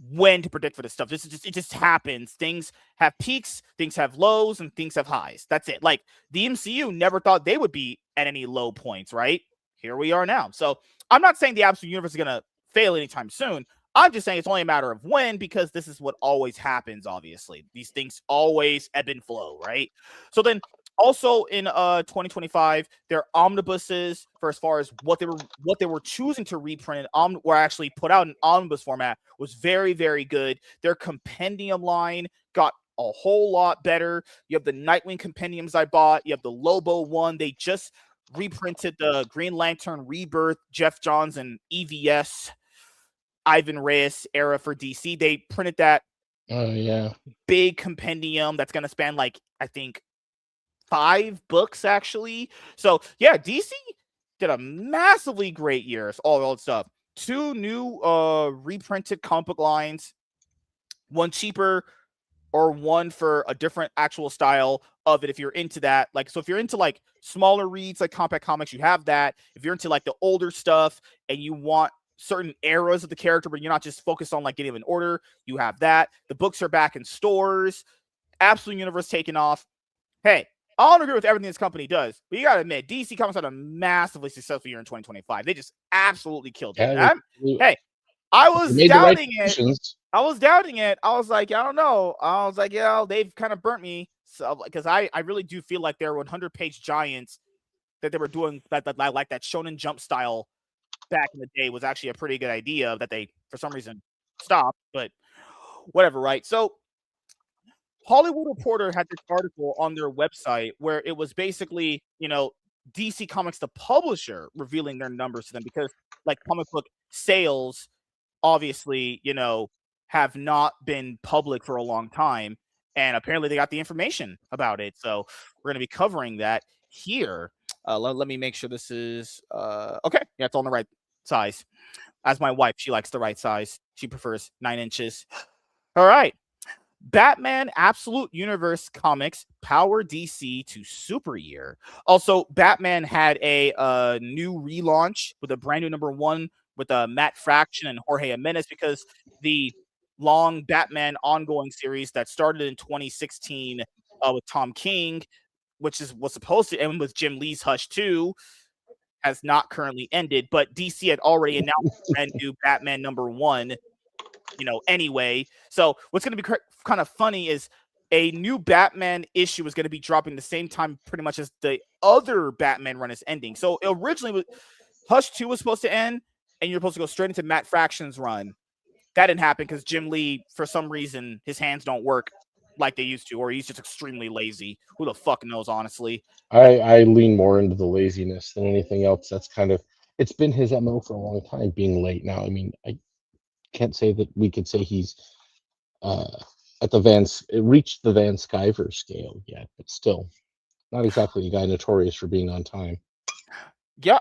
when to predict for this stuff. It just happens. Things have peaks, things have lows, and things have highs. That's it. Like the MCU never thought they would be at any low points, right? Here we are now. So I'm not saying the Absolute Universe is going to fail anytime soon. I'm just saying it's only a matter of when, because this is what always happens, obviously. These things always ebb and flow, right? So then also in 2025, their omnibuses, for as far as what they were choosing to reprint or actually put out in omnibus format, was very, very good. Their compendium line got a whole lot better. You have the Nightwing compendiums I bought. You have the Lobo one. They just reprinted the Green Lantern Rebirth, Jeff Johns and EVS, Ivan Reyes era for DC. They printed that Yeah. big compendium that's going to span like, I think, 5 books actually. So yeah, DC did a massively great year. All that stuff. 2 new reprinted comic book lines, one cheaper or one for a different actual style of it if you're into that. Like, so if you're into like smaller reads like compact comics, you have that. If you're into like the older stuff and you want certain eras of the character but you're not just focused on like getting them in order, you have that. The books are back in stores. Absolute Universe taking off. Hey, I don't agree with everything this company does, but you gotta admit, DC Comics had a massively successful year in 2025. They just absolutely killed it. Hey, I was doubting it. I was doubting it. I was like, I don't know. I was like, yeah, they've kind of burnt me. So, because I really do feel like their 100-page giants that they were doing that like that Shonen Jump style back in the day was actually a pretty good idea that they for some reason stopped. But whatever, right? So Hollywood Reporter had this article on their website where it was basically, DC Comics, the publisher, revealing their numbers to them because, like, comic book sales, obviously, have not been public for a long time. And apparently they got the information about it. So we're going to be covering that here. Let me make sure this is okay. Yeah, it's on the right size. As my wife, she likes the right size. She prefers 9 inches. All right. Batman Absolute Universe Comics power DC to super year. Also, Batman had a new relaunch with a brand new #1 with Matt Fraction and Jorge Jimenez because the long Batman ongoing series that started in 2016 with Tom King, which was supposed to end with Jim Lee's Hush 2, has not currently ended. But DC had already announced a brand new Batman #1. Anyway. So what's going to be kind of funny is a new Batman issue is going to be dropping the same time pretty much as the other Batman run is ending. So originally Hush 2 was supposed to end and you're supposed to go straight into Matt Fraction's run. That didn't happen because Jim Lee, for some reason, his hands don't work like they used to, or he's just extremely lazy. Who the fuck knows, honestly? I lean more into the laziness than anything else. That's kind of, it's been his MO for a long time, being late now. I mean, I can't say that we could say he's at reached the Van Sciver scale yet, but still not exactly a guy notorious for being on time. Yeah.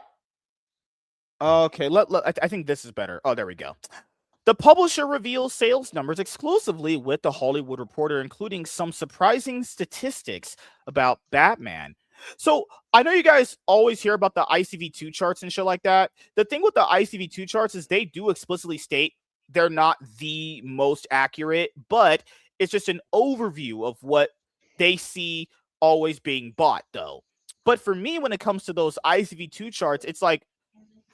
Okay, I think this is better. Oh, there we go. The publisher reveals sales numbers exclusively with the Hollywood Reporter, including some surprising statistics about Batman. So I know you guys always hear about the ICV2 charts and shit like that. The thing with the ICV2 charts is they do explicitly state they're not the most accurate, but it's just an overview of what they see always being bought, though. But for me, when it comes to those ICV2 charts, it's like,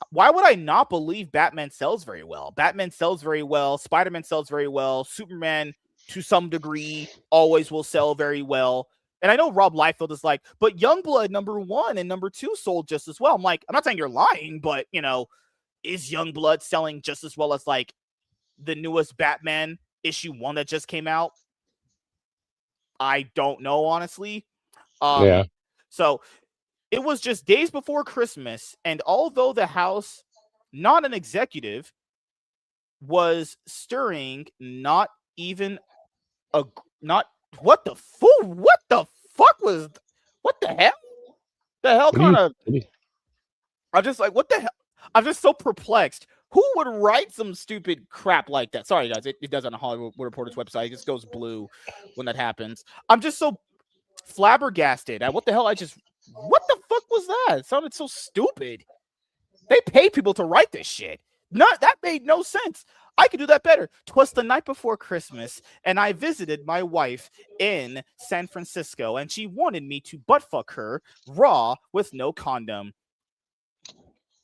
why would I not believe Batman sells very well? Batman sells very well. Spider-Man sells very well. Superman, to some degree, always will sell very well. And I know Rob Liefeld is like, but Youngblood #1 and #2 sold just as well. I'm like, I'm not saying you're lying, but, is Youngblood selling just as well as, like, the newest Batman #1 that just came out? I don't know, honestly. Yeah. So it was just days before Christmas, and although the House, not an executive, was stirring, not even what the hell? The hell kind of. I'm just like, what the hell? I'm just so perplexed. Who would write some stupid crap like that? Sorry, guys. It does on a Hollywood Reporter's website. It just goes blue when that happens. I'm just so flabbergasted at what the hell what the fuck was that? It sounded so stupid. They pay people to write this shit. That made no sense. I could do that better. 'Twas the night before Christmas, and I visited my wife in San Francisco, and she wanted me to butt fuck her raw with no condom.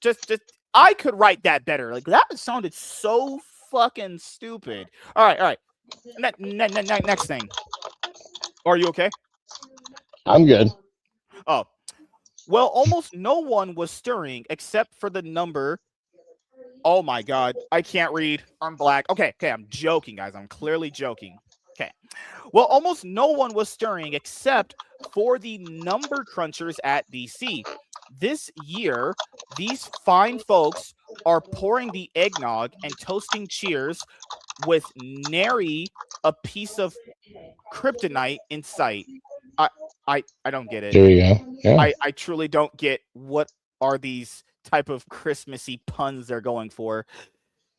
Just I could write that better. Like, that sounded so fucking stupid. All right. Next thing. Are you okay? I'm good. Oh, well, almost no one was stirring except for the number. Oh my God, I can't read. I'm black. Okay, I'm joking, guys. I'm clearly joking. Okay. Well, almost no one was stirring except for the number crunchers at DC. This year, these fine folks are pouring the eggnog and toasting cheers with nary a piece of kryptonite in sight. I I don't get it. There you go. Yeah. I truly don't get what are these type of Christmassy puns they're going for.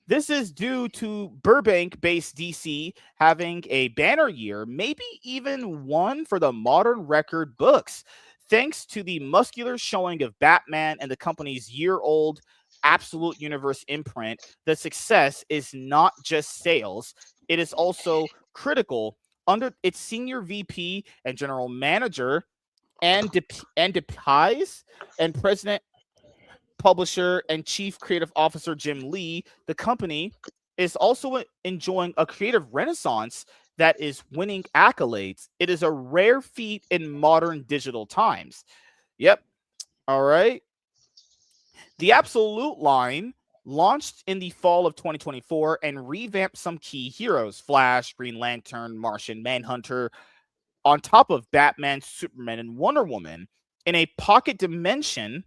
This is due to Burbank based DC having a banner year, maybe even one for the modern record books. Thanks to the muscular showing of Batman and the company's year old Absolute Universe imprint, the success is not just sales, it is also critical. Under its senior VP and general manager, and DePies, and president, publisher, and chief creative officer Jim Lee, the company is also enjoying a creative renaissance that is winning accolades. It is a rare feat in modern digital times. Yep. All right. The Absolute line launched in the fall of 2024 and revamped some key heroes: Flash, Green Lantern, Martian Manhunter, on top of Batman, Superman, and Wonder Woman. In a pocket dimension,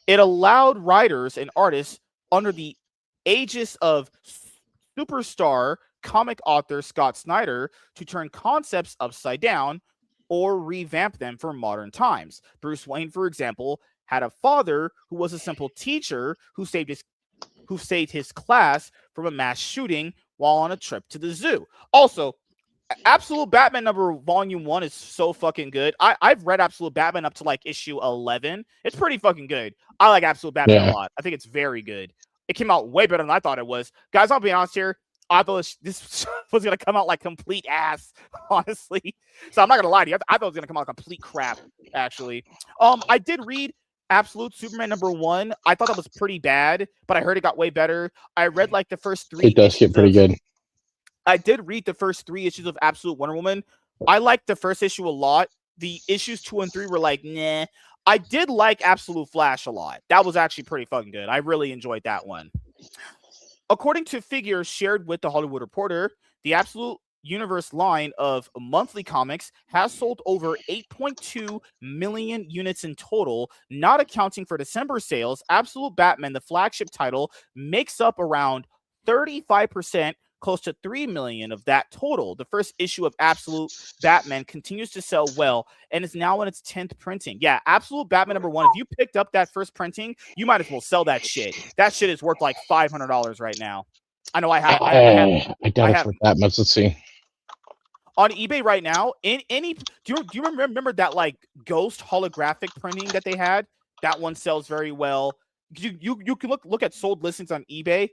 it allowed writers and artists under the aegis of superstar comic author Scott Snyder to turn concepts upside down or revamp them for modern times. Bruce Wayne, for example, had a father who was a simple teacher who saved his class from a mass shooting while on a trip to the zoo. Also, Absolute Batman number volume 1 is so fucking good. I've read Absolute Batman up to like issue 11. It's pretty fucking good. I like Absolute Batman a lot. I think it's very good. It came out way better than I thought it was. Guys, I'll be honest here. I thought this was going to come out like complete ass, honestly. So I'm not going to lie to you. I thought it was going to come out complete crap, actually. I did read Absolute Superman number 1. I thought that was pretty bad, but I heard it got way better. I read like the first 3 It does get pretty good. I did read the first 3 issues of Absolute Wonder Woman. I liked the first issue a lot. The issues 2 and 3 were like, nah. I did like Absolute Flash a lot. That was actually pretty fucking good. I really enjoyed that one. According to figures shared with The Hollywood Reporter, the Absolute Universe line of monthly comics has sold over 8.2 million units in total, not accounting for December sales. Absolute Batman, the flagship title, makes up around 35%, close to 3 million of that total. The first issue of Absolute Batman continues to sell well and is now in its 10th printing. Yeah, Absolute Batman number 1. If you picked up that first printing, you might as well sell that shit. That shit is worth like $500 right now. I know I have. I doubt it's worth that much. Let's see. On eBay right now, do you remember that like ghost holographic printing that they had? That one sells very well. You can look at sold listings on eBay.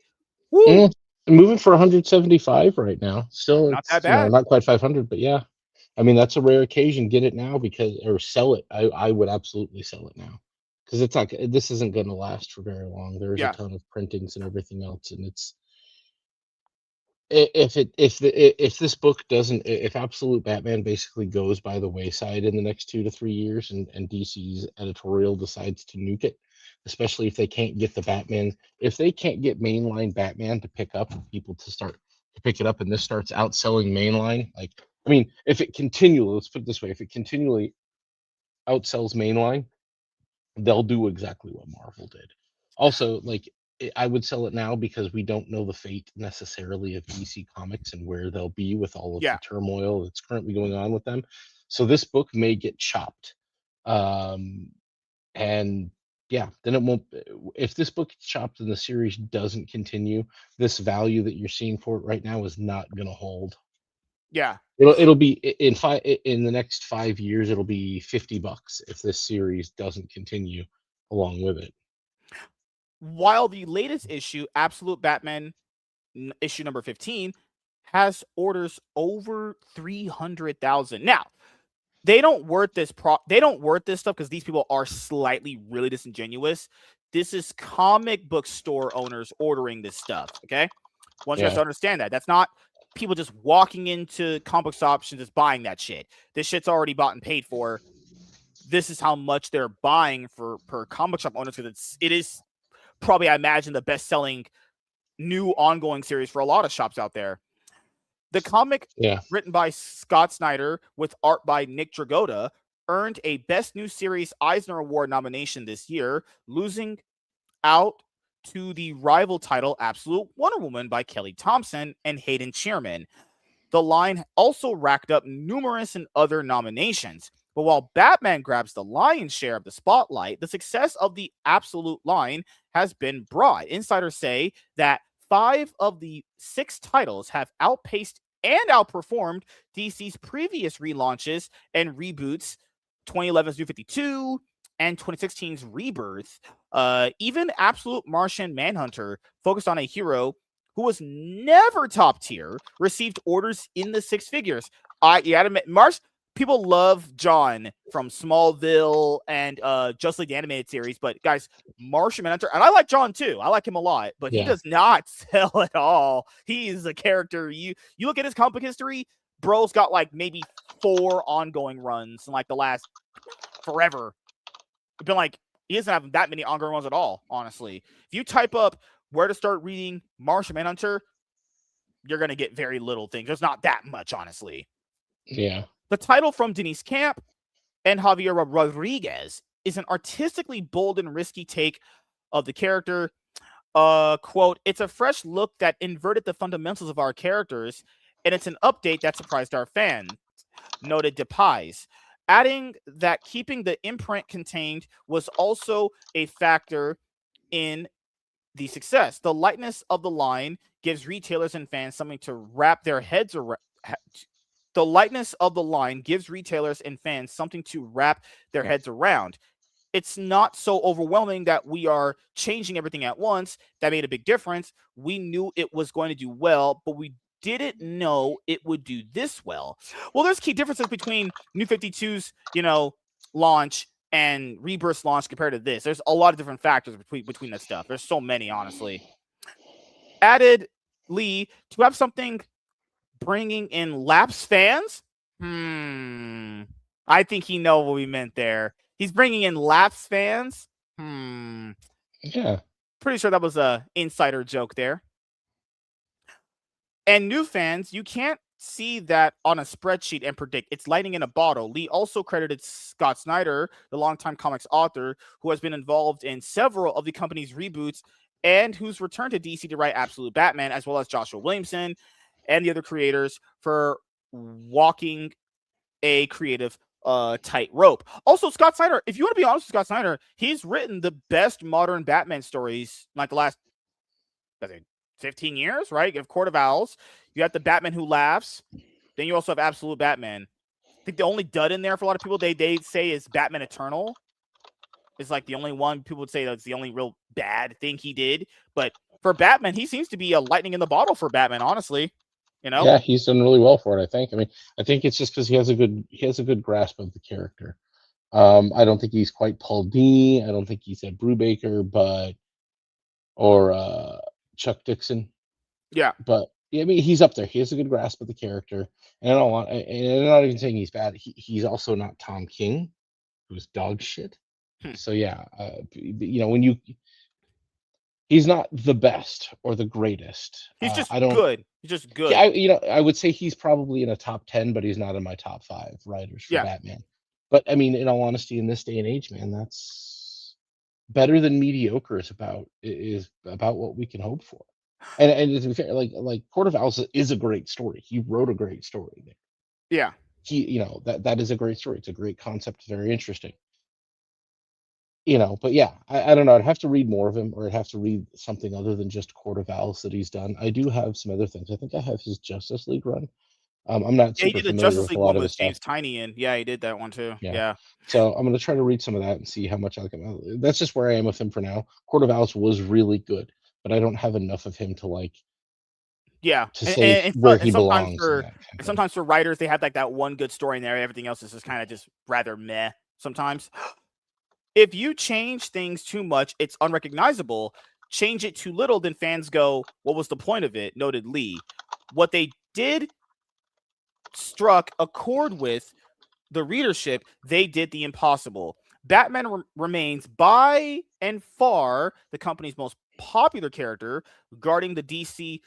Woo! Moving for 175 right now. Still, not that bad. Not quite 500, but yeah. I mean, that's a rare occasion. Get it now or sell it. I would absolutely sell it now because it's like this isn't going to last for very long. There's a ton of printings and everything else, and it's if this book doesn't, if Absolute Batman basically goes by the wayside in the next 2 to 3 years, and DC's editorial decides to nuke it, especially if they can't get if they can't get mainline Batman to pick up and people to start to pick it up, and this starts outselling mainline, like, I mean, if it continually, let's put it this way, if it continually outsells mainline, they'll do exactly what Marvel did. Also, like, I would sell it now because we don't know the fate necessarily of DC Comics and where they'll be with all of the turmoil that's currently going on with them. So this book may get chopped. And yeah, then it won't. If this book gets chopped and the series doesn't continue, this value that you're seeing for it right now is not going to hold. Yeah, it'll be in the next 5 years. It'll be $50 if this series doesn't continue along with it. While the latest issue, Absolute Batman issue number 15, has orders over 300,000. Now, they don't word this stuff because these people are slightly really disingenuous. This is comic book store owners ordering this stuff, okay? Once you guys understand that. That's not people just walking into comic book shops and just buying that shit. This shit's already bought and paid for. This is how much they're buying per comic shop owners, because it is probably, I imagine, the best-selling new ongoing series for a lot of shops out there. The comic, Yeah. written by Scott Snyder with art by Nick Dragotta, earned a Best New Series Eisner Award nomination this year, losing out to the rival title Absolute Wonder Woman by Kelly Thompson and Hayden Shearman. The line also racked up numerous and other nominations. But while Batman grabs the lion's share of the spotlight, the success of the Absolute line has been broad. Insiders say that 5 of the 6 titles have outpaced and outperformed DC's previous relaunches and reboots, 2011's New 52 and 2016's Rebirth. Even Absolute Martian Manhunter, focused on a hero who was never top tier, received orders in the 6 figures. You gotta admit, people love John from Smallville and Just League the Animated Series, but guys, Martian Manhunter, and I like John too. I like him a lot, but he does not sell at all. He is a character. You look at his comic history, bro's got like maybe 4 ongoing runs in like the last forever. It's been like he doesn't have that many ongoing runs at all, honestly. If you type up where to start reading Martian Manhunter, you're gonna get very little things. There's not that much, honestly. Yeah. The title from Denise Camp and Javier Rodriguez is an artistically bold and risky take of the character. Quote, it's a fresh look that inverted the fundamentals of our characters, and it's an update that surprised our fans, noted DePies, adding that keeping the imprint contained was also a factor in the success. The lightness of the line gives retailers and fans something to wrap their heads around. The lightness of the line gives retailers and fans something to wrap their heads around. It's not so overwhelming that we are changing everything at once. That made a big difference. We knew it was going to do well, but we didn't know it would do this well. Well, there's key differences between New 52's, launch and Rebirth's launch compared to this. There's a lot of different factors between that stuff. There's so many, honestly. Added Lee to have something bringing in lapsed fans. I think he know what we meant there. He's bringing in lapsed fans. Yeah. Pretty sure that was a insider joke there. And new fans, you can't see that on a spreadsheet and predict. It's lightning in a bottle. Lee also credited Scott Snyder, the longtime comics author, who has been involved in several of the company's reboots and who's returned to DC to write Absolute Batman, as well as Joshua Williamson and the other creators, for walking a creative tightrope. Also, Scott Snyder, if you want to be honest with Scott Snyder, he's written the best modern Batman stories like the last 15 years, right? You have Court of Owls, you have the Batman Who Laughs, then you also have Absolute Batman. I think the only dud in there for a lot of people, they say, is Batman Eternal. It's like the only one people would say that's the only real bad thing he did. But for Batman, he seems to be a lightning in the bottle for Batman, honestly. Yeah, he's done really well for it, I think. I mean, I think it's just because he has a good grasp of the character. I don't think he's quite Paul Dini. I don't think he's Ed Brubaker, or Chuck Dixon. Yeah. But I mean, he's up there. He has a good grasp of the character. And I'm not even saying he's bad. He's also not Tom King, who's dog shit. So yeah, he's not the best or the greatest. He's just good. He's just good. Yeah, I would say he's probably in a top 10, but he's not in my top 5 writers for Batman. But I mean, in all honesty, in this day and age, man, that's better than mediocre is about what we can hope for. And to be fair, like Court of Owls is a great story. He wrote a great story there. Yeah. That is a great story. It's a great concept. It's very interesting. But yeah, I don't know. I'd have to read more of him, or I'd have to read something other than just Court of Owls that he's done. I do have some other things. I think I have his Justice League run. I'm not super familiar with a lot of his stuff. James Tynion. Yeah, he did that one too. Yeah. So I'm going to try to read some of that and see how much I can. That's just where I am with him for now. Court of Owls was really good, but I don't have enough of him to like. Yeah, to say where he belongs. Sometimes for writers, they have like that one good story in there. Everything else is just kind of just rather meh sometimes. If you change things too much, it's unrecognizable. Change it too little, then fans go, what was the point of it? Noted Lee. What they did struck a chord with the readership. They did the impossible. Batman remains by and far the company's most popular character, guarding the DC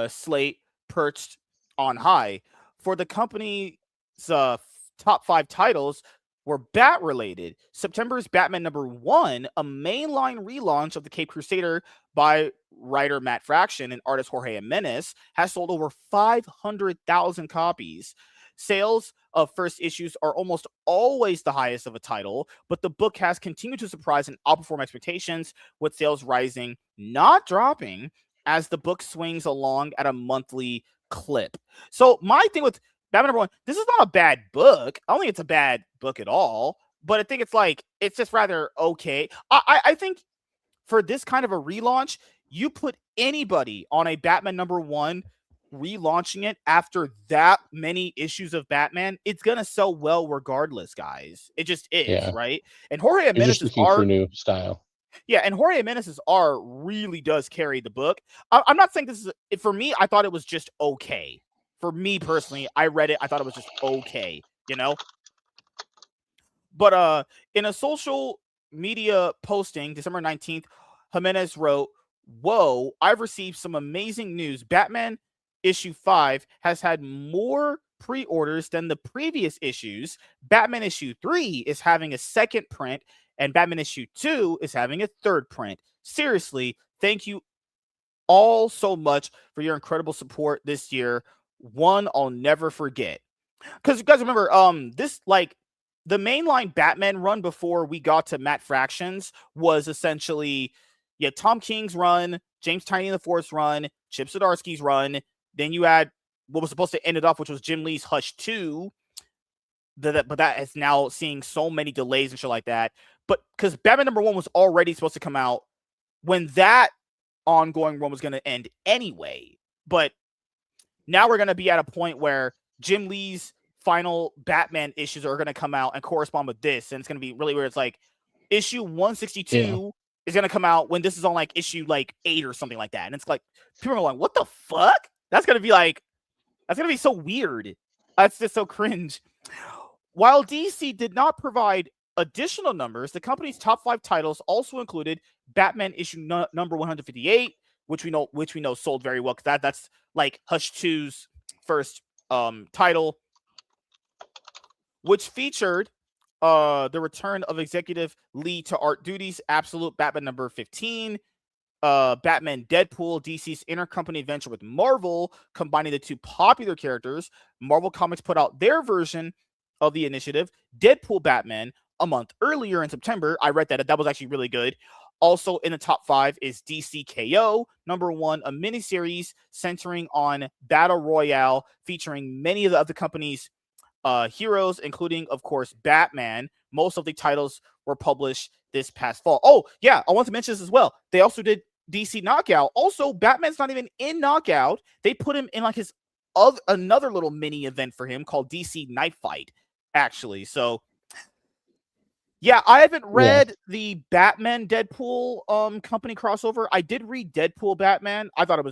slate perched on high. For the company's top 5 titles were Bat related. September's Batman #1, a mainline relaunch of the Cape Crusader by writer Matt Fraction and artist Jorge Jimenez, has sold over 500,000 copies. Sales of first issues are almost always the highest of a title, but the book has continued to surprise and outperform expectations, with sales rising, not dropping, as the book swings along at a monthly clip. So my thing with Batman #1, this is not a bad book. I don't think it's a bad book at all, but I think it's just rather okay. I think for this kind of a relaunch, you put anybody on a Batman #1 relaunching it after that many issues of Batman, it's gonna sell well regardless, guys. It just is, Yeah. right? And Jorge You're just Jimenez's looking for art, new style. yeah, and Jorge Jimenez's art really does carry the book. I'm not saying this is for me. I thought it was just okay. For me personally, I read it. I thought it was just okay, you know. But in a social media posting, December 19th, Jimenez wrote, "Whoa, I've received some amazing news. Batman issue 5 has had more pre-orders than the previous issues. Batman issue 3 is having a second print, and Batman issue 2 is having a third print. Seriously, thank you all so much for your incredible support this year. One I'll never forget." Because you guys remember, this the mainline Batman run before we got to Matt Fractions was essentially, Tom King's run, James Tynion IV's run, Chip Zdarsky's run. Then you had what was supposed to end it off, which was Jim Lee's Hush 2. But that is now seeing so many delays and shit like that. But because Batman #1 was already supposed to come out when that ongoing run was going to end anyway. But now we're going to be at a point where Jim Lee's final Batman issues are going to come out and correspond with this. And it's going to be really weird. It's like issue 162 is going to come out when this is on issue 8 or something like that. And it's like, people are like, what the fuck? That's going to be so weird. That's just so cringe. While DC did not provide additional numbers, the company's top 5 titles also included Batman issue number 158, which we know sold very well, because that's Hush 2's first title, which featured the return of executive Lee to art duties, Absolute Batman number 15, Batman Deadpool, DC's intercompany venture with Marvel, combining the two popular characters. Marvel Comics put out their version of the initiative, Deadpool Batman, a month earlier in September. I read that. That was actually really good. Also in the top 5 is DC KO #1, a miniseries centering on Battle Royale, featuring many of the company's heroes, including, of course, Batman. Most of the titles were published this past fall. Oh, yeah, I want to mention this as well. They also did DC Knockout. Also, Batman's not even in Knockout. They put him in his another little mini event for him called DC Night Fight, actually. So, yeah, I haven't read the Batman Deadpool company crossover. I did read Deadpool Batman. I thought it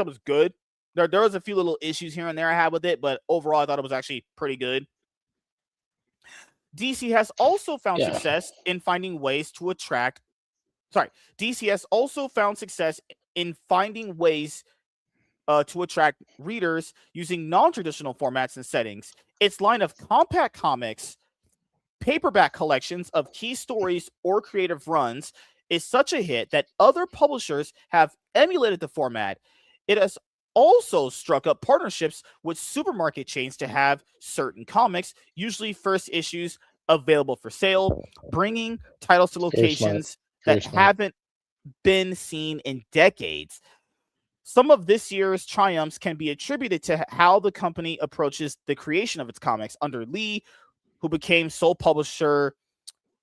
was good. There was a few little issues here and there I had with it, but overall I thought it was actually pretty good. DC has also found success in finding ways to attract. DC has also found success in finding ways to attract readers using non-traditional formats and settings. Its line of compact comics, paperback collections of key stories or creative runs is such a hit that other publishers have emulated the format. It has also struck up partnerships with supermarket chains to have certain comics, usually first issues, available for sale, bringing titles to locations that haven't been seen in decades. Some of this year's triumphs can be attributed to how the company approaches the creation of its comics. Under Lee, who became sole publisher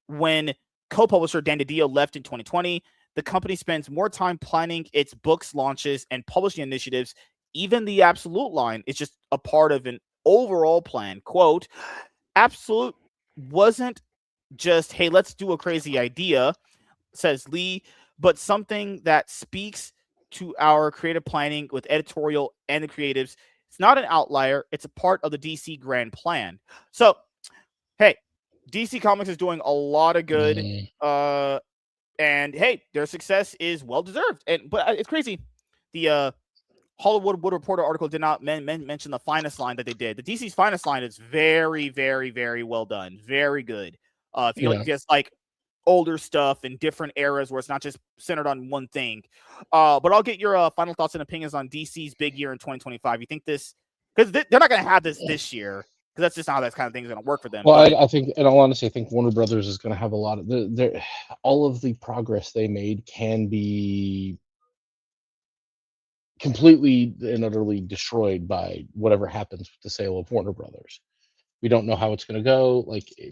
when co-publisher Dan DiDio left in 2020, the company spends more time planning its books launches and publishing initiatives. Even the Absolute line is just a part of an overall plan. Quote, Absolute wasn't just, hey, let's do a crazy idea, says Lee, but something that speaks to our creative planning with editorial and the creatives. It's not an outlier. It's a part of the DC grand plan. So, hey, DC Comics is doing a lot of good. And hey, their success is well deserved. But it's crazy. The Hollywood Reporter article did not mention the Finest line that they did. The DC's Finest line is very, very, very well done. Very good. If you Yeah. don't just like older stuff in different eras where it's not just centered on one thing. But I'll get your final thoughts and opinions on DC's big year in 2025. You think this, because they're not going to have this year, because that's just not how that kind of thing is going to work for them. Well, But I think, in all honesty, I think Warner Brothers is going to have a lot of all of the progress they made can be completely and utterly destroyed by whatever happens with the sale of Warner Brothers. We don't know how it's going to go,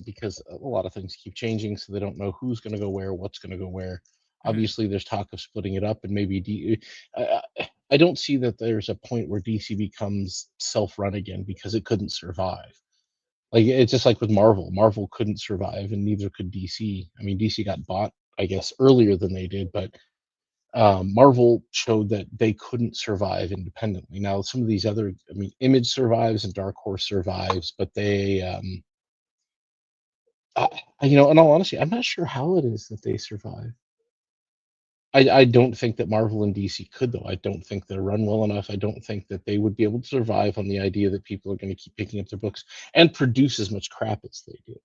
because a lot of things keep changing, so they don't know who's going to go where, what's going to go where. Obviously, there's talk of splitting it up, and maybe I don't see that there's a point where DC becomes self-run again because it couldn't survive. Like, it's just like with Marvel. Marvel couldn't survive, and neither could DC. I mean, DC got bought, I guess, earlier than they did, but Marvel showed that they couldn't survive independently. Now, some of these other, I mean, Image survives and Dark Horse survives, but they, in all honesty, I'm not sure how it is that they survive. I don't think that Marvel and DC could, though. I don't think they're run well enough. I don't think that they would be able to survive on the idea that people are going to keep picking up their books and produce as much crap as they do.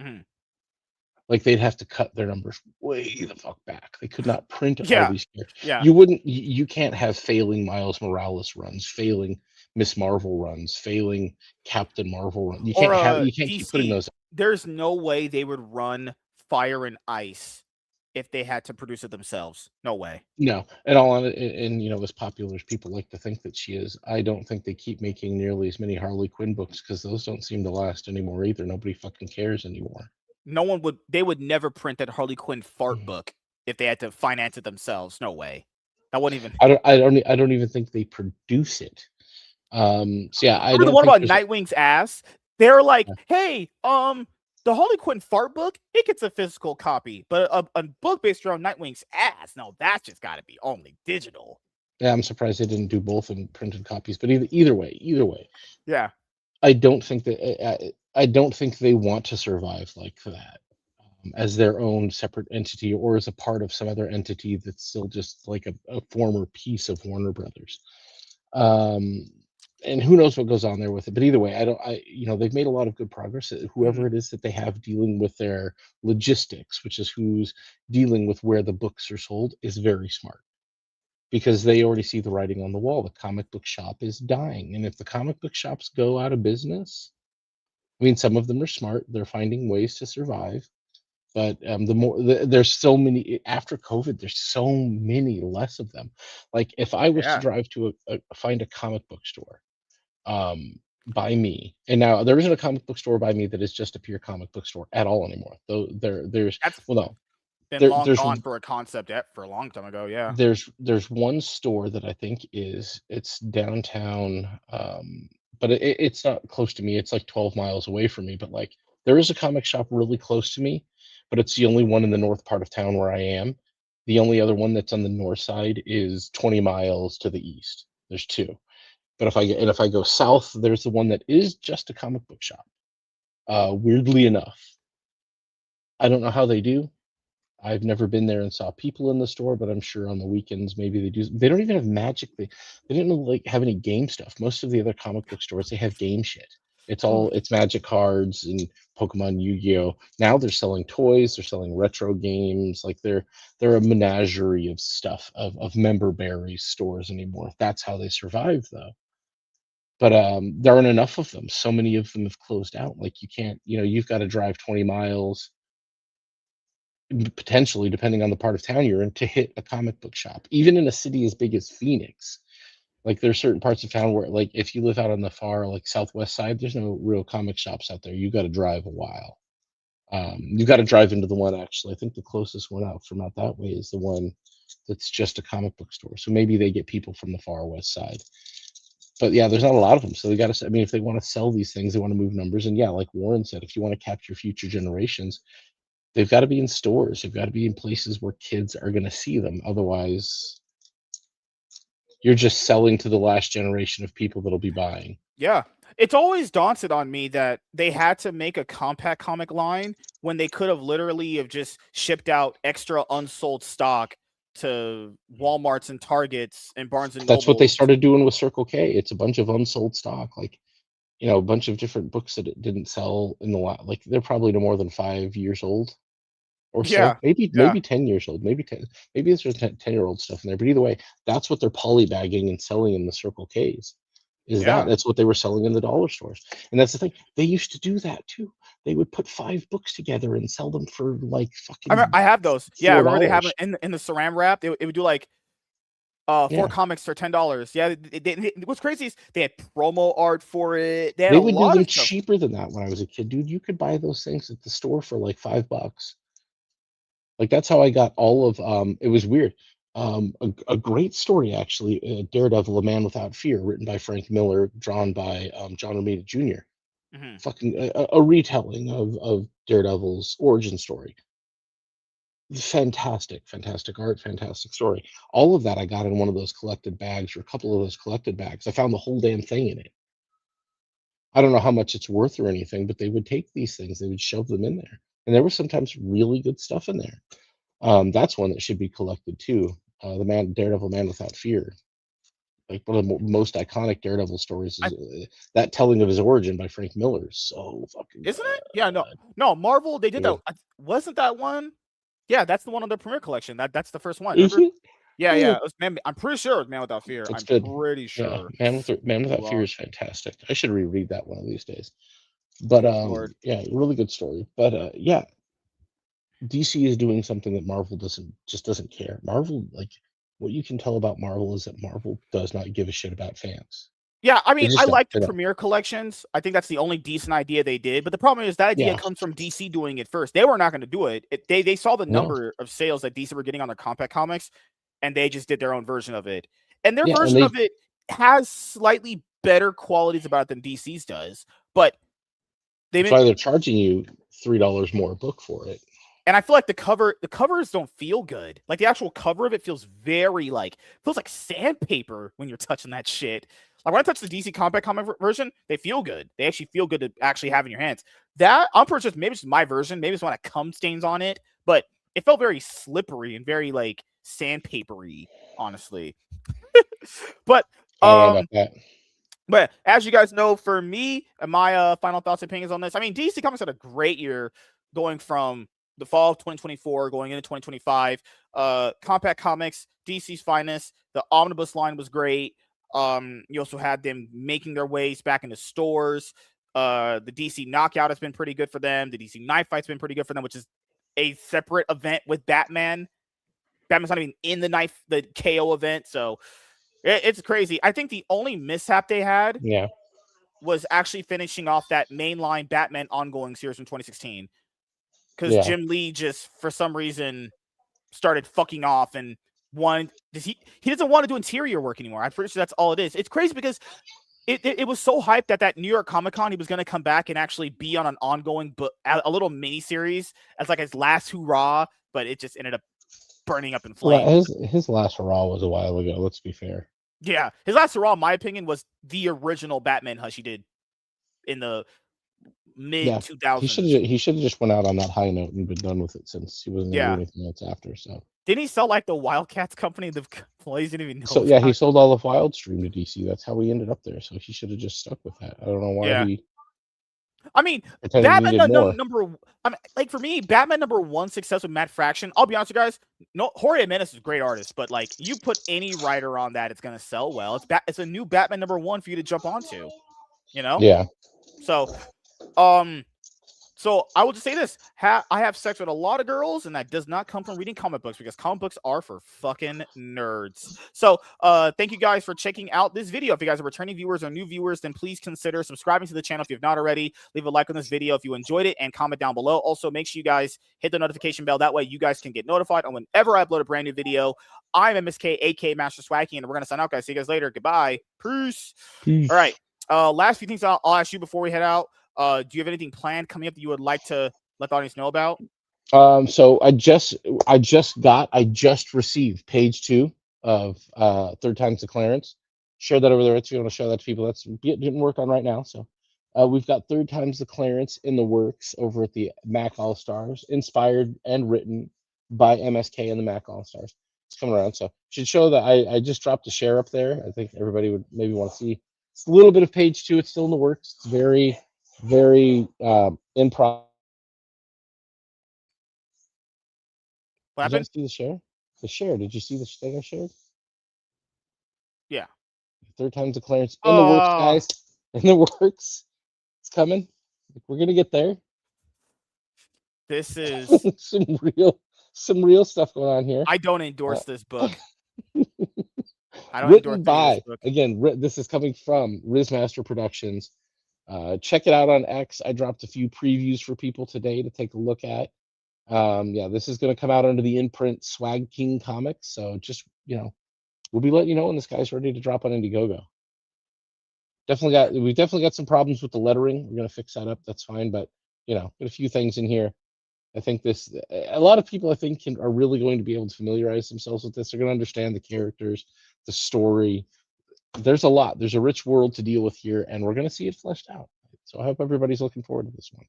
mm-hmm. Like, they'd have to cut their numbers way the fuck back. They could not print all these characters. Yeah. You can't have failing Miles Morales runs, failing Miss Marvel runs, failing Captain Marvel runs. You can't keep putting those. There's no way they would run Fire and Ice if they had to produce it themselves. No way. No, and as popular as people like to think that she is, I don't think they keep making nearly as many Harley Quinn books because those don't seem to last anymore either. Nobody fucking cares anymore. They would never print that Harley Quinn fart book if they had to finance it themselves. No way. That wouldn't even. I don't even think they produce it. So yeah, I don't. The one about Nightwing's ass. They're like, hey, the Harley Quinn fart book, it gets a physical copy, but a book based around Nightwing's ass, no, that's just got to be only digital. Yeah, I'm surprised they didn't do both in printed copies. But either way, yeah, I don't think they want to survive like that as their own separate entity or as a part of some other entity that's still just like a former piece of Warner Brothers. And who knows what goes on there with it. But either way, they've made a lot of good progress. Whoever it is that they have dealing with their logistics, which is who's dealing with where the books are sold, is very smart. Because they already see the writing on the wall. The comic book shop is dying. And if the comic book shops go out of business, I mean, some of them are smart. They're finding ways to survive. But there's so many after COVID. There's so many less of them. Like, if I was to drive to find a comic book store, by me, and now there isn't a comic book store by me that is just a pure comic book store at all anymore. Though there's been long gone for a concept for a long time ago. Yeah, there's one store that I think it's downtown, but it's not close to me. It's like 12 miles away from me. But like, there is a comic shop really close to me, but it's the only one in the north part of town where I am. The only other one that's on the north side is 20 miles to the east. There's two. But if I go south, there's the one that is just a comic book shop. Weirdly enough, I don't know how they do. I've never been there and saw people in the store, but I'm sure on the weekends maybe they do. They don't even have Magic. They didn't have any game stuff. Most of the other comic book stores, they have game shit. It's Magic cards and Pokemon, Yu-Gi-Oh. Now they're selling toys. They're selling retro games. Like, they're a menagerie of stuff of member berries stores anymore. That's how they survive, though. But there aren't enough of them. So many of them have closed out. Like, you can't. You've got to drive 20 miles. Potentially, depending on the part of town you're in, to hit a comic book shop. Even in a city as big as Phoenix, like, there's certain parts of town where, like, if you live out on the far, like, southwest side, there's no real comic shops out there. You got to drive a while. You got to drive into the one, actually. I think the closest one out from out that way is the one that's just a comic book store. So maybe they get people from the far west side. But yeah, there's not a lot of them. So they got to. I mean, if they want to sell these things, they want to move numbers. And yeah, like Warren said, if you want to capture future generations, they've got to be in stores. They've got to be in places where kids are going to see them. Otherwise, you're just selling to the last generation of people that'll be buying. Yeah. It's always daunted on me that they had to make a compact comic line when they could have literally have just shipped out extra unsold stock to Walmarts and Targets and Barnes and That's what they Nobles. started doing with Circle K. It's a bunch of unsold stock, like a bunch of different books that it didn't sell in the like they're probably no more than 5 years old or so, Yeah, yeah, maybe 10 years old, maybe 10, maybe it's just 10-year-old stuff in there. But either way, that's what they're polybagging and selling in the Circle K's. yeah. That's what they were selling in the dollar stores, and that's the thing. They used to do that too. They would put 5 books together and sell them for like fucking I have those. Yeah, I four remember they have it dollars. in the Saran wrap. It would do like four Yeah, comics for $10. Yeah, what's crazy is they had promo art for it. They had they a would do lot them of stuff. cheaper than that when I was a kid, dude. You could buy those things at the store for like $5. Like that's how I got all of it was weird. A great story actually, Daredevil: A Man Without Fear, written by Frank Miller, drawn by John Romita Jr. Hmm. Fucking a retelling of Daredevil's origin story. Fantastic art, fantastic story. All of that I got in one of those collected bags, or a couple of those collected bags. I found the whole damn thing in it. I don't know how much it's worth or anything, but they would take these things, they would shove them in there, and there was sometimes really good stuff in there. That's one that should be collected too. Daredevil: Man Without Fear. Like one of the most iconic Daredevil stories I is that telling of his origin by Frank Miller. Is so fucking Isn't it? Yeah, no. Marvel, they did that. good. Wasn't that one? Yeah, that's the one on their premiere collection. That's the first one. Is Remember? it? Yeah, Yeah, yeah. It was I'm pretty sure it was Man Without Fear. it's I'm good. pretty Yeah, sure. Man Without Fear Well, is fantastic. I should reread that one of these days. But good lord. yeah, really good story. But yeah, DC is doing something that Marvel doesn't care. Marvel, like, what you can tell about Marvel is that Marvel does not give a shit about fans. Yeah, I They mean, I just don't. like the They don't. premiere collections. I think that's the only decent idea they did. But the problem is that idea Yeah. comes from DC doing it first. They were not going to do it. They saw the No. number of sales that DC were getting on their compact comics, and they just did their own version of it. And their Yeah, and version of it has slightly better qualities about it than DC's does. But they that's made, why they're charging you $3 more a book for it. and I feel like the covers don't feel good. Like the actual cover of it feels feels like sandpaper when you're touching that shit. Like when I touch the DC compact comic version, they feel good. They actually feel good to actually have in your hands. That I'm pretty sure maybe it's my version. Maybe it's when I cum stains on it, but it felt very slippery and very like sandpapery, honestly. But I don't know um, about that. but as you guys know, for me, my final thoughts and opinions on this, I mean, DC Comics had a great year going from the fall of 2024 going into 2025. Compact Comics, DC's finest. The omnibus line was great. You also had them making their ways back into stores. The DC Knockout has been pretty good for them. The DC Knife Fight's been pretty good for them, which is a separate event with Batman. Batman's not even in the KO event, so it's crazy. I think the only mishap they had Yeah. was actually finishing off that mainline Batman ongoing series from 2016. Because Yeah. Jim Lee just, for some reason, started fucking off and he doesn't want to do interior work anymore. I'm pretty sure that's all it is. It's crazy because it was so hyped that New York Comic Con he was going to come back and actually be on an ongoing but a little mini series as like his last hurrah, but it just ended up burning up in flames. His last hurrah was a while ago. Let's be fair. Yeah, his last hurrah, in my opinion, was the original Batman hush he did in the mid Yeah. 2000s. He should have just went out on that high note and been done with it, since he wasn't going to do Yeah. anything else after. So. Didn't he sell like the Wildcats company? The employees didn't even know. So yeah, he sold all of Wildstream to DC. That's how he ended up there. So he should have just stuck with that. I don't know why he. I mean, pretended he Batman needed more. I mean, like for me, Batman #1 success with Matt Fraction. I'll be honest with you guys. No, Jorge Jimenez is a great artist, but like you put any writer on that, it's gonna sell well. It's a new Batman #1 for you to jump onto, you know. Yeah. So, So I will just say this: I have sex with a lot of girls, and that does not come from reading comic books because comic books are for fucking nerds. So, thank you guys for checking out this video. If you guys are returning viewers or new viewers, then please consider subscribing to the channel if you have not already. Leave a like on this video if you enjoyed it, and comment down below. Also, make sure you guys hit the notification bell. That way, you guys can get notified on whenever I upload a brand new video. I'm MSK, aka Master Swaggy, and we're gonna sign out, guys. See you guys later. Goodbye. Peace. Peace. All right. Last few things I'll ask you before we head out. Do you have anything planned coming up that you would like to let the audience know about? So I just received page 2 of Third Time's the Clarence. Share that over there if you want to show that to people. That's getting worked on right now. So we've got Third Time's the Clarence in the works over at the Mac All Stars, inspired and written by MSK and the Mac All Stars. it's coming around. So should show that I just dropped a share up there. I think everybody would maybe want to see. It's a little bit of page 2. It's still in the works. It's very, very in progress. What Did you happened? guys see the share? The share. Did you see the thing I shared? Yeah. Third time's a clearance. In the works, Oh, guys. In the works. It's coming. We're gonna get there. this is. some real stuff going on here. I don't Uh, endorse this book. I don't endorse written any of this by book. again. This is coming from Rizmaster Productions. Check it out on X. I dropped a few previews for people today to take a look at. Yeah, this is going to come out under the imprint Swag King Comics. So just we'll be letting you know when this guy's ready to drop on Indiegogo. We've definitely got some problems with the lettering. We're going to fix that up. That's fine, but got a few things in here. I think a lot of people I think are really going to be able to familiarize themselves with this. They're going to understand the characters, the story. There's a lot. There's a rich world to deal with here, and we're going to see it fleshed out. So I hope everybody's looking forward to this one.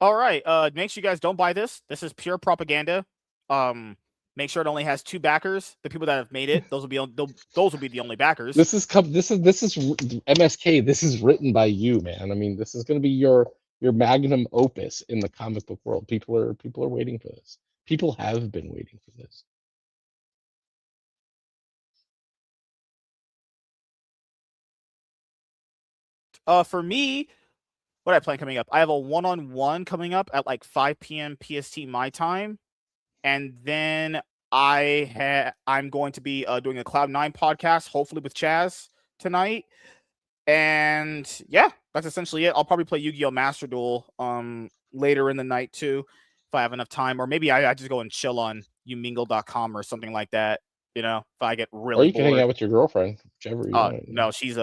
All right. Make sure you guys don't buy this. This is pure propaganda. Make sure it only has 2 backers. The people that have made it, those will be the only backers. This is MSK. This is written by you, man. I mean, this is going to be your magnum opus in the comic book world. People are waiting for this. People have been waiting for this. For me, what I plan coming up? I have a 1-on-1 coming up at like 5 p.m. PST my time, and then I'm going to be doing a Cloud9 podcast, hopefully with Chaz tonight. And yeah, that's essentially it. I'll probably play Yu-Gi-Oh! Master Duel later in the night too, if I have enough time. Or maybe I just go and chill on umingle.com or something like that, if I get really Or you can bored. hang out with your girlfriend, whichever you want. No, she's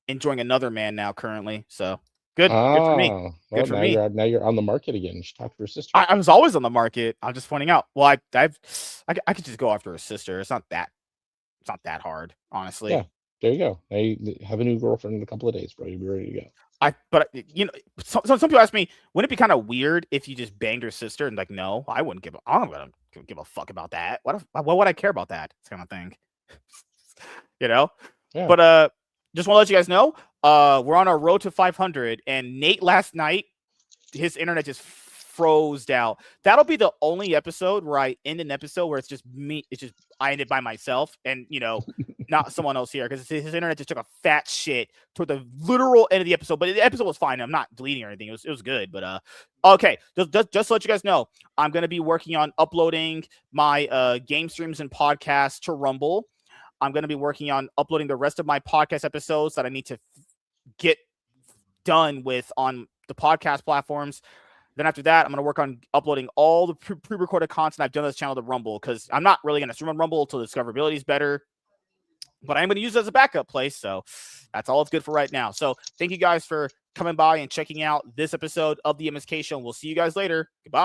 enjoying another man now currently. So good for me. Well, Good for now me. you're on the market again. You should talk to her sister. I was always on the market. I'm just pointing out. Well, I could just go after her sister. It's not that hard, honestly. Yeah, there you go. Now you have a new girlfriend in a couple of days, bro. You'll be ready to go. Some people ask me, wouldn't it be kind of weird if you just banged her sister? And like, no, I wouldn't give. I don't give a fuck about that. What would I care about that? This kind of thing. Yeah. But just want to let you guys know, we're on our road to 500, and Nate last night, his internet just froze out. That'll be the only episode where I end an episode where it's just me. It's just I ended by myself, and not someone else here, because his internet just took a fat shit toward the literal end of the episode. But the episode was fine. I'm not deleting or anything. It was good. But okay, just to let you guys know, I'm gonna be working on uploading my game streams and podcasts to Rumble. I'm going to be working on uploading the rest of my podcast episodes that I need to get done with on the podcast platforms. Then after that, I'm going to work on uploading all the pre-recorded content I've done on this channel to Rumble, because I'm not really going to stream on Rumble until discoverability is better. But I'm going to use it as a backup place. So that's all it's good for right now. So thank you guys for coming by and checking out this episode of the MSK Show. We'll see you guys later. Goodbye.